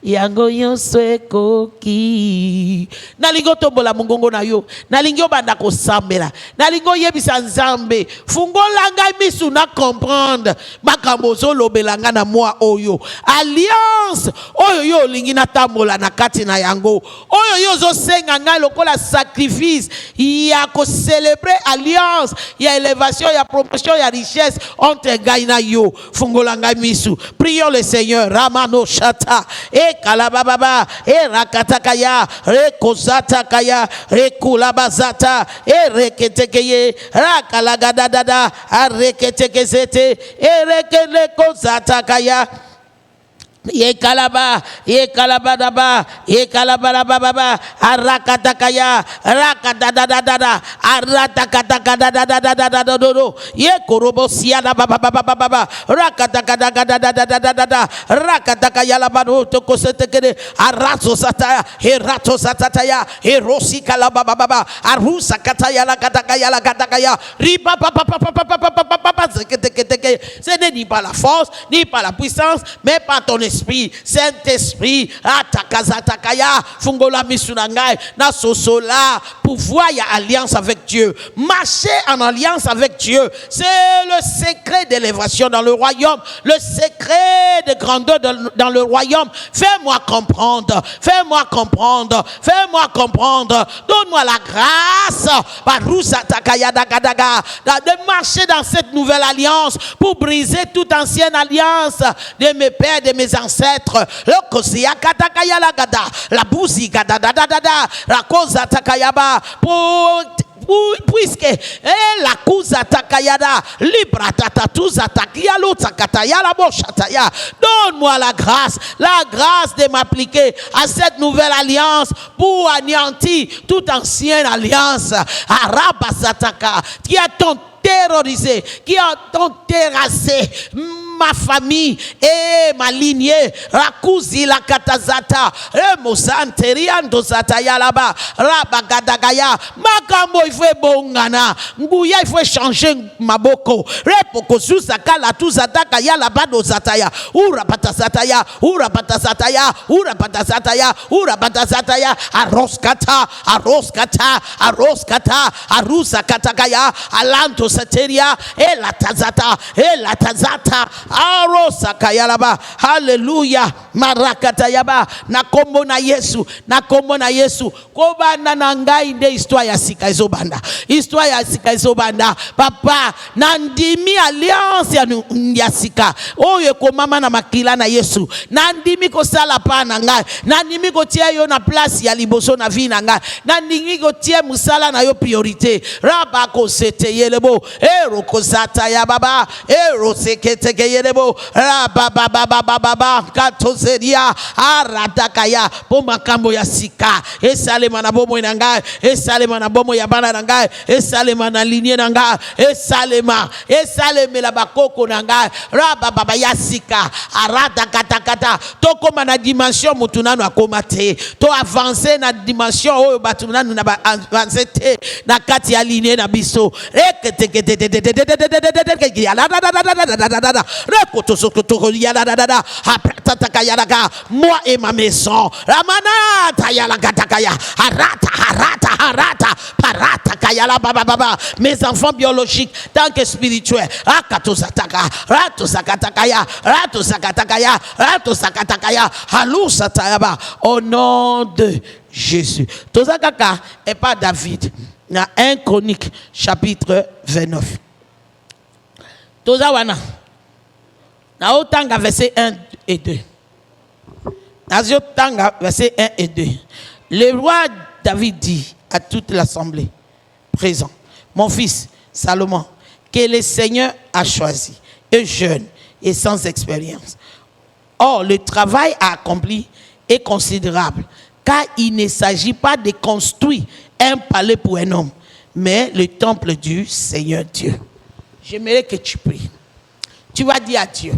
yango nyonso ekoki. Nalingo tombola mongongo na yo, nalingo banda ko sambela, nalingo yebisa nzambe, fungola ngai misu na comprendre, makambo zo lobelanga na moi oyo. Alliance oyo yo lingi na tambola na kati na yango. Oyo yo zo senga ngai lokola sacrifice, ya ko célébrer alliance, ya élévation, ya promotion, ya richesse entre ngai na yo. Fungola ngai misu. Prions le Seigneur, Ramano Shata, e kalababa, e rakatakaya, rekozata kaya, rekulabazata, e reketekeye, rakalagadadada, areketekezete, e rekelekozata kaya. Ye kalaba daba, ye kalaba baba, arakatakaya, rakadadadada, aratakadakadadadadada, ye korobosia baba baba, rakatakadakadadadada, rakatakaya labano tokosetekede, arato sataya, herato satataya, erosi kalaba baba, arusa kataya la katakaya, ripa papa, ce n'est ni par la force, ni par la puissance, mais par ton esprit. Saint-Esprit, atakazatakaya, fungola misunangai, na sosola, pouvoir y alliance avec Dieu. Marcher en alliance avec Dieu, c'est le secret d'élévation dans le royaume, le secret de grandeur dans le royaume. Fais-moi comprendre, donne-moi la grâce, de marcher dans cette nouvelle alliance pour briser toute ancienne alliance de mes pères, de mes ancêtres. Le kosia katakaya la gada, la bouzi gada da da da da, la kosa takayaba puisque la kuza takayada libra tatatuza takialo takataya la bochataya. Donne-moi la grâce de m'appliquer à cette nouvelle alliance pour anéantir toute ancienne alliance. Arabasataka qui a tant terrorisé, qui a tant terrassé ma famille et ma lignée. Rakuzi la katazata, Mosanteriando zataya laba, Rabagadagaya, Makambo il faut bongana, Nguya il faut changer maboko, Repoko Susaka la tuzataka ya la bado zataya, Urapatasataya, Aroskata, Arusa katakaya, Alanto sateria, Elatazata, Arosa kayalaba. Hallelujah. marakata yaba na kombo na Yesu kobanda na ngai nde histoire ya sika ezobanda papa nandimi alliance ya sika oyo ekomama na makila na Yesu nandimi kosala pa na ngai nandimi kotia yo na place ya liboso na vie na ngai nandimi kotia musala na yo priorité raba kosete yelebo kozata ya baba sekete yelebo raba baba katoseria aratakaya po makambo ya sika esalema na bomo na ngai esalema na bomo ya bana na ngai esalema na linie na ngai esalemela bakoko na ngai raba baba ya sika arata katakata tokoma na dimension mutu nanu akoma te to avancer na dimension oyo batu nanu na avancer te na kati ya linie na biso moi et ma maison mes enfants biologiques tant que spirituels au nom de Jésus. Tozakaka et pas David. Il y a 1 Chronique chapitre 29. Tozawana. Na otanga verset 1 et 2. Tanga verset 1 et 2. Le roi David dit à toute l'assemblée présente, mon fils Salomon, que le Seigneur a choisi, est jeune et sans expérience. Or, le travail accompli est considérable, car il ne s'agit pas de construire un palais pour un homme, mais le temple du Seigneur Dieu. J'aimerais que tu pries. Tu vas dire à Dieu,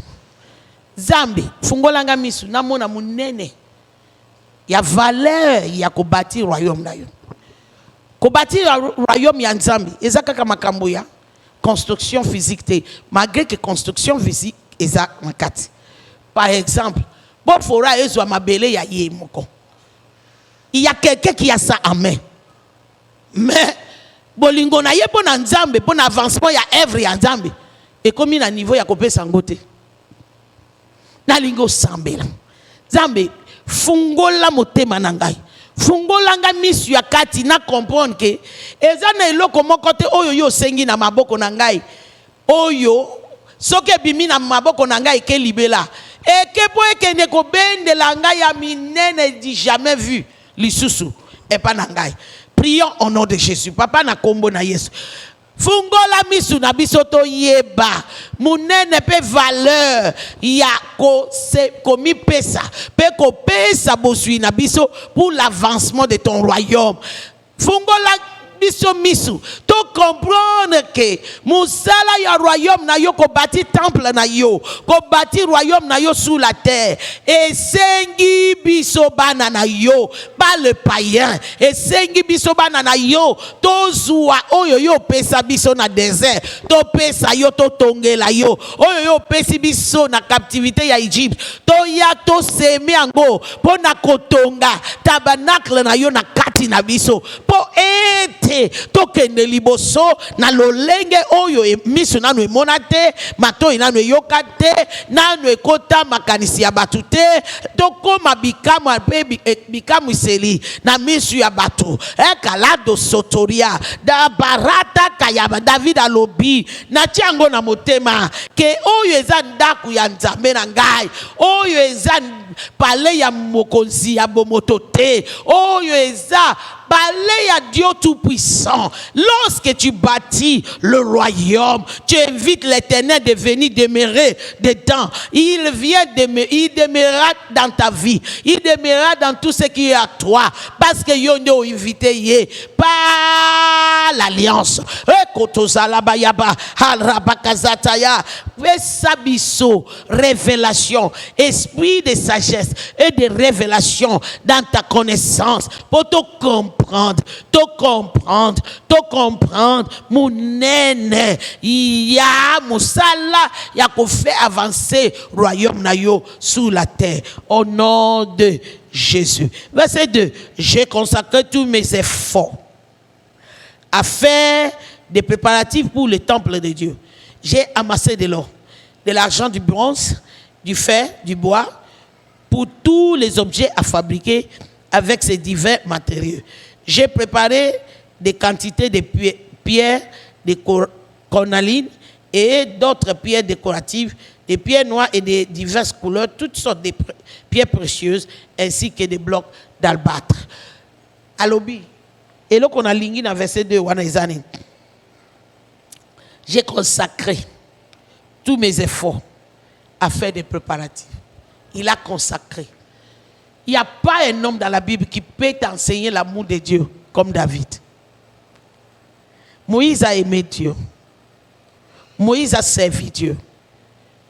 Zambi, fungolanga misu, namona munene. Il y a valeur, il y a bâtir le royaume d'ailleurs. Bâtir le royaume ya Nzambi, ezaka kama makambo ya construction physique te, malgré que construction physique eza makati. Par exemple, bon fora ezwa mabele ya yemoko. Il y a quelqu'un qui a ça en main. Mais bolingo na ye bon Nzambe, bon avancement ya œuvre ya Nzambe. Et comme il a niveau ya kopesa ngote. Na lingo sambela. Nzambe fungola motema na ngai. Fungolanga misu ya kati na comprendre que eza na eloko moko te oyo yo sengi na maboko na ngai oyo soki bimi na maboko na ngai ke libela ekepo ekende ko bendela ngai ya minene di jamais vu lisusu epa na ngai. Prions au nom de Jésus. Papa na kombo na Yesu. Fungola misu na biso to yeba munene pe valeur ya ko se komi pesa pe ko pesa bosui na biso pour l'avancement de ton royaume. Fungola biso misu to comprendre que musala ya royaume na yo ko bâti temple na yo ko bâti royaume na yo sous la terre et sengi biso bana na yo pas le païen et sengi biso bana na yo to zua oyo yo pesa biso na désert to pesa yo to tongela yo oyo yo pesi biso na captivité ya Egypte to ya to seme ango po na kotonga tabernacle na yo na kati na biso po ete tokende liboso na lolenge oyo misu nanu emonate mato inanu yokate nanu ekota makanisi ya batu te tokoma bikamu bikamu iseli na misu ya batu ekalado sotoria da barata kayaba David alobi na tiango na motema ke oyo eza ndaku ya Nzambe na ngai oyo eza pale ya mokonzi ya bomoto te oyo eza palais à Dieu Tout-Puissant. Lorsque tu bâtis le royaume, tu invites l'Éternel de venir demeurer dedans. Il demeurera dans ta vie. Il demeurera dans tout ce qui est à toi. Parce que yondo invité par l'alliance. Révélation, esprit de sagesse et de révélation dans ta connaissance pour te comprendre, munene, ya musala, ya ko fait avancer royaume na yo sous la terre. Au nom de Jésus. Verset 2. J'ai consacré tous mes efforts à faire des préparatifs pour le temple de Dieu. J'ai amassé de l'or, de l'argent, du bronze, du fer, du bois, pour tous les objets à fabriquer avec ces divers matériaux. J'ai préparé des quantités de pierres, de cornalines et d'autres pierres décoratives, des pierres noires et de diverses couleurs, toutes sortes de pierres précieuses, ainsi que des blocs d'albâtre. Alobi, et là qu'on a ligné dans verset 2, j'ai consacré tous mes efforts à faire des préparatifs. Il a consacré. Il n'y a pas un homme dans la Bible qui peut t'enseigner l'amour de Dieu comme David. Moïse a aimé Dieu. Moïse a servi Dieu.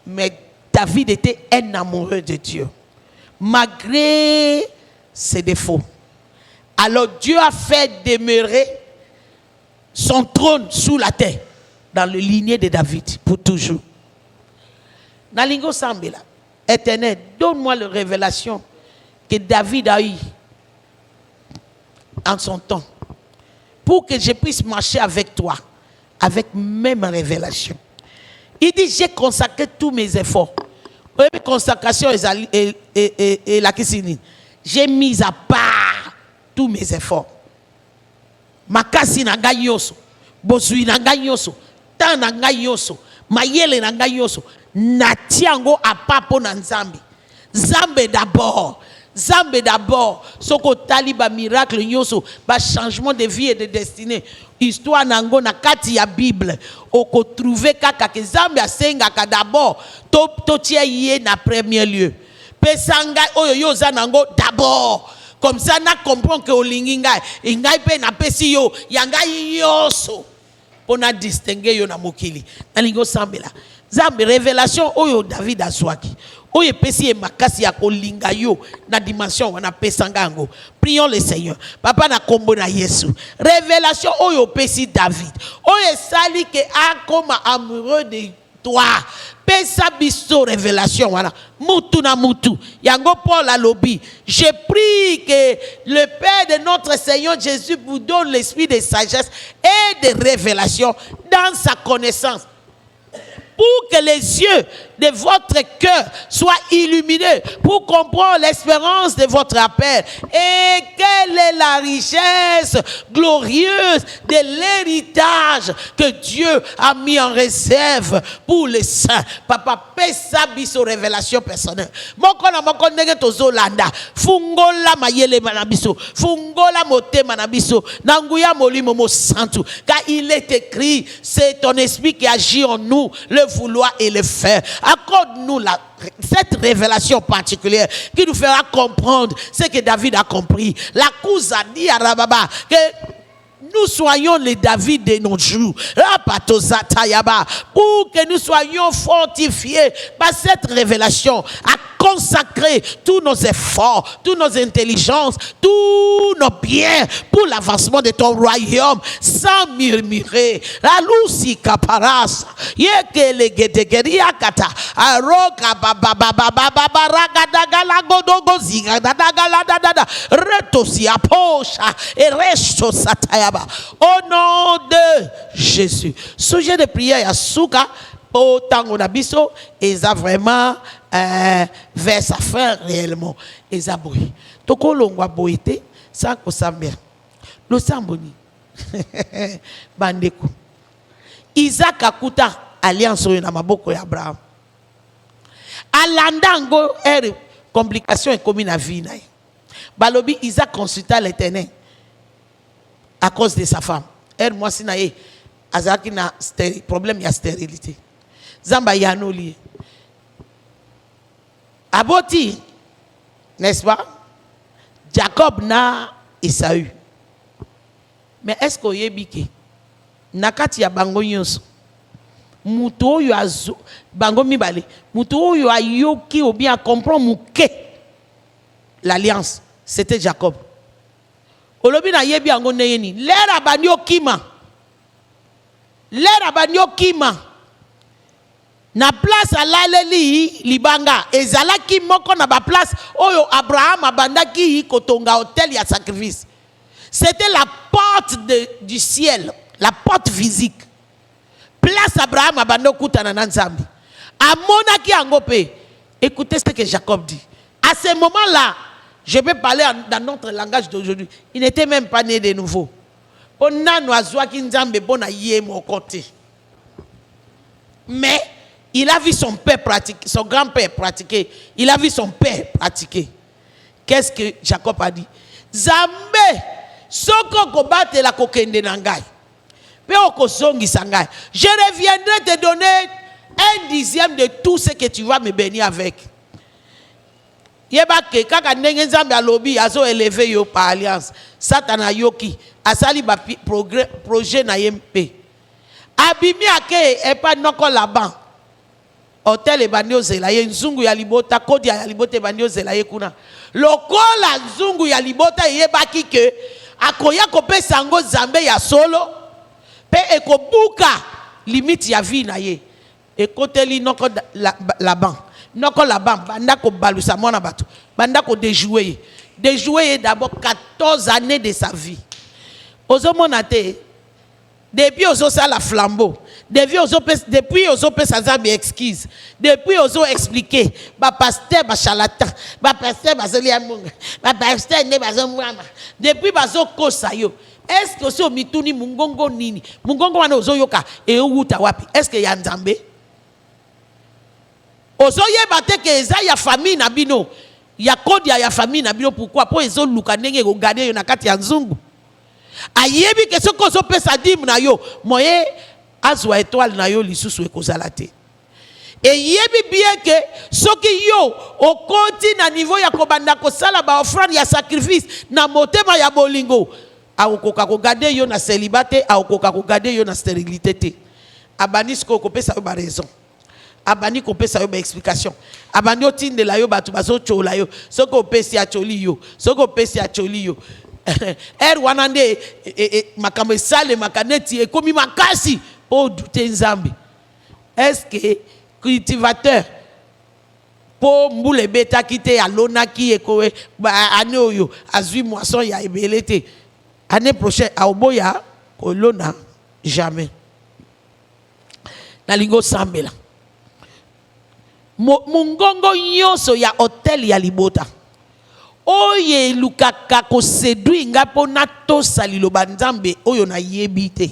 Mais David était un amoureux de Dieu. Malgré ses défauts. Alors Dieu a fait demeurer son trône sous la terre. Dans le lignée de David. Pour toujours. Nalingo Sambela. Éternel, donne-moi la révélation que David a eue en son temps. Pour que je puisse marcher avec toi. Avec même révélation. Il dit, j'ai consacré tous mes efforts. Consacration et la kisini. J'ai mis à part tous mes efforts. Makasi nanga yoso. Bosui nanga yoso. Tan nanga yoso. Mayele nanga yoso. Natiango à papo na Nzambi. Zambe d'abord. Zambe d'abord. Soko taliba miracle yoso. Ba changement de vie et de destinée. Histoire nango na kati ya Bible. Oko trouver kaka ke Zambe asenga ka d'abord. To tia yé na premier lieu. Pesanga oyo yoza nango d'abord. Comme ça na comprend que olingi ngai. Ingai pe na pesi yo. Yangai yoso. Pour na distinguer yo na mokili. Nalingo sambela. Zambe révélation oyo David azwaki. Oyo pesi e makasi ya kolinga yo na dimension wana pesanga ngo. Prions le Seigneur. Papa na kombo na Yesu. Révélation oyo pesi David. Oyo sali ke akoma amoureux de toi. Pesa biso révélation wana. Mutu na mutu. Yango Paul a lobby. Je prie que le Père de notre Seigneur Jésus vous donne l'esprit de sagesse et de révélation dans sa connaissance. Pour que les yeux de votre cœur soient illuminés, pour comprendre l'espérance de votre appel. Et quelle est la richesse glorieuse de l'héritage que Dieu a mis en réserve pour les saints. Papa, pesa biso révélation personnelle. Mokona nege tozolanda. Fungola mayele manabiso. Fungola mote manabiso. Nanguya molimo mo santu. Car il est écrit, c'est ton esprit qui agit en nous, le vouloir et le faire. Accorde-nous cette révélation particulière qui nous fera comprendre ce que David a compris. La cause a dit à Rababa que nous soyons les David de nos jours. Pour que nous soyons fortifiés par cette révélation, à consacrer tous nos efforts, toutes nos intelligences, tous nos biens pour l'avancement de ton royaume, sans murmurer. La lusi kaparas, yekele gedegeria kata, aroka babababababaragadagala godogoziga dadagala dadada, retosi aposha et resto satayaba. Au nom de Jésus. Sujet de prière à Souka, autant on a biso, et ça vraiment vers sa fin réellement. Et ça boui. Toko longwa boité, sans qu'on s'ambia. Le samboni. Bandeko. Isaac akuta alliance na maboko ya Abraham. Alandango complication et comme na vie na. Balobi Isaac consulta l'Éternel. À cause de sa femme. Moi, si nae, azaki na problème ya stérilité. Zamba yano lié. Aboti, n'est-ce pas? Jacob na Esaü. Mais est-ce qu'on y est biqué? Nakati ya bango nyonso. Muto yo azo bango mibale. Muto yo ayoki ou bien comprendre muke. L'alliance, c'était Jacob. Olobi na yebi ango neyeni. Lera banyo kima. Lera banyo kima. Na place alaleli libanga. Ezalaki moko na ba place oyo Abraham abandaki kotonga hôtel ya sacrifice. C'était la porte du ciel. La porte physique. Place Abraham abando kutana na Nzambi. Amonaki ango pe. Écoutez ce que Jacob dit. À ce moment-là, je peux parler dans notre langage d'aujourd'hui. Il n'était même pas né de nouveau. Mais il a vu son père pratiquer, son grand-père pratiquer. Il a vu son père pratiquer. Qu'est-ce que Jacob a dit? Zambé, soko kobate la kokende nangai. Je reviendrai te donner 1/10 de tout ce que tu vas me bénir avec. Yebake kaka ndenge nzambe alobi azo élever yo par alliance. Satana yoki asali ba projet na yempe. Abimi ake epa noko laban. Hotel e bandio zela ye nzungu ya libota kodi ya libota bandio zela ye kuna. Lokola nzungu ya libota yebaki ke akoya kopesa ngo zambe ya solo pe ekobuka limite ya vie na ye. Ekoteli noko laban. Noko laban banda ko balusa mona bato. Banda ko déjouer. Déjouer d'abord 14 années de sa vie. Ozo monate depuis ozo sa la flambeau. Depuis ozo pe sa zambi excuse. Depuis ozo expliquer ba pasteur ba charlatan, ba pasteur ba zoli amunga, ba pasteur ne ba zo mwama. Depuis bazo kosa yo. Est-ce que ozo mituni mungongo nini? Mungongo wana ozo yoka e outa wapi? Est-ce que ya nzambe? Ozo yeba te ke eza ya famille na bino. Ya kodi ya famille na bino pourquoi? Po ezo luka ndenge ko garder yo na kati ya nzungu. Ayebi ke soko ozo pesa dim na yo, moye azwa étoile na yo lisusu ekozala te. Et yebi bien que soki yo okoti na niveau ya kobanda kosala ba offrande ya sacrifice na motema ya bolingo, akoka ko garder yo na célibate, akoka ko garder yo na stérilité te. Abanisko ko pesa yo ba raison. Abani ko pesa yo ba explication. Abani otinde la yo batu bazo chola yo. Soko pesi a choli yo. Soko pesi a choli yo. Wanande makambe sale makaneti e komi makasi po douter nzambi. Est-ce que cultivateur po mbule beta kite ya lona ki ekowe ane oyo azui moisson ya ebelete. Année prochaine a oboya kolona jamais. Na lingo sambela. Mungongo nyoso ya hotel ya libota. Oye lukaka ko séduit ngapo na to salilo banzambe oyo na yebite.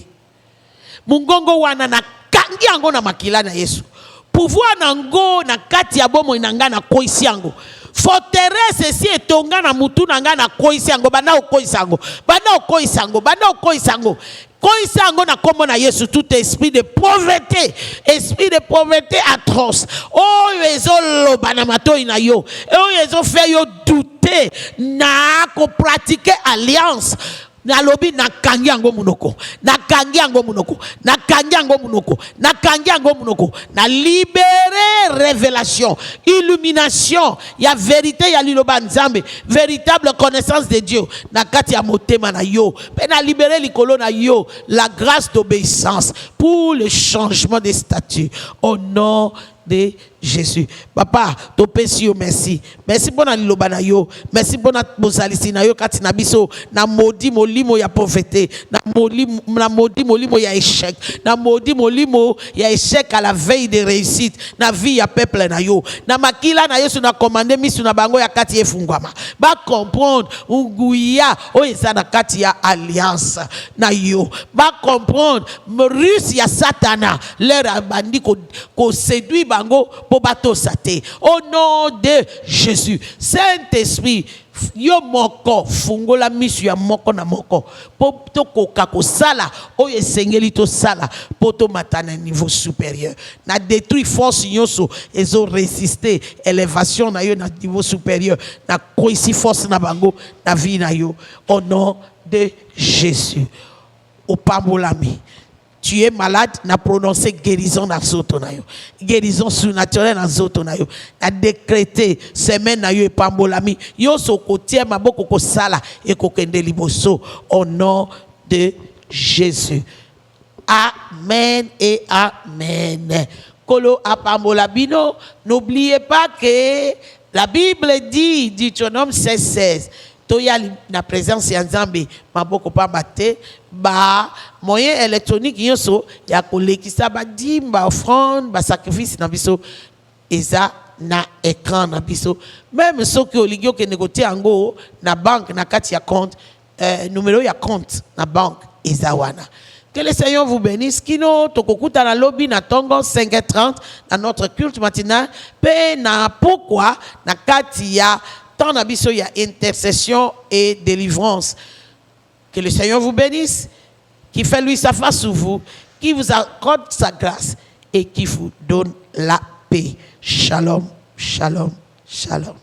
Mungongo wana na kangi yango na makila na Yesu. Pouvoir nango na kati ya bomo inanga na koisi yango. Forteresse si etonga na mutu nanga na koisi yango bana okoisi yango. Bana okoisi yango, bana okoisi yango. Koisi yango na kombo na Yesu tout esprit de pauvreté atroce. Oh yezo loba na matoi na yo. Oh yezo fait yo douter na ko pratiquer alliance. Na lobi na kangi yango munoko. Na kangi yango munoko. Na kangi yango munoko. Na kangi yango munoko. Na libérer révélation, illumination, ya vérité ya liloba nzambe, véritable connaissance de Dieu. Na kati ya motema na yo. Pe na libérer likolo na yo la grâce d'obéissance pour le changement des statuts au nom de Jésus. Papa, to pesi yo merci. Merci pour na liloba na yo. Merci pour na bozalisi na yo kati na biso na modi molimo ya pauvreté, na modi molimo ya échec, na modi molimo ya échec à la veille de réussite na vie ya peuple na yo. Na makila na yo sur na commandé misu na bango ya kati efungwama. Ba comprendre unguya o eza na kati ya alliance na yo. Ba comprendre ruse ya satana leur bandi ko séduit bango po bato sate. Au nom de Jésus, Saint-Esprit, yo moko fungola misu ya moko na moko po to koka ko sala o esengeli to sala po to matana niveau supérieur na détruit force nyoso ezo résister élévation na yo na niveau supérieur na koisi force na bango na vie na yo au nom de Jésus. Au pambolami. Tu es malade, n'a prononcé guérison dans zoto na yo. Guérison surnaturelle dans zoto na yo. N'a décrété semaine na yo et pambolami. Yo so kotie maboko ko sala et ko kende liboso au nom de Jésus. Amen et amen. Kolo apambolabino, n'oubliez pas que la Bible dit, Deutéronome 16:16. Toya na présence ya Nzambe maboko pa bate ba moyen électronique yoso ya kolekisa ba dimba offrande ba sacrifice na biso eza na écran na biso. Même ceux qui ont que négocier ango na banque na kati ya compte, numéro ya compte na banque ezawana. Que le Seigneur vous bénisse. Kino tokokuta na lobby na tongo 5h30 dans notre culte matinal. Pe na pourquoi na kati ya temps na biso ya intercession et délivrance. Que le Seigneur vous bénisse, qui fait lui sa face sur vous, qui vous accorde sa grâce et qui vous donne la paix. Shalom, shalom, shalom.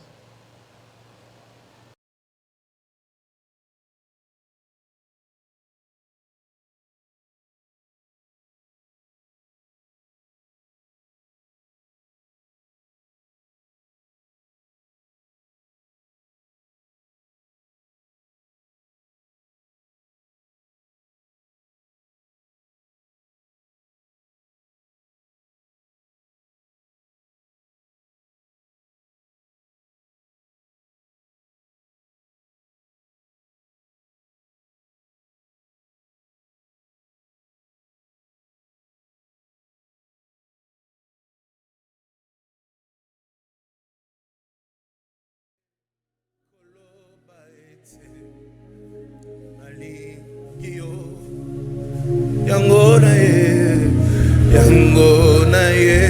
Yango na ye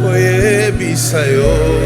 koyebisa yo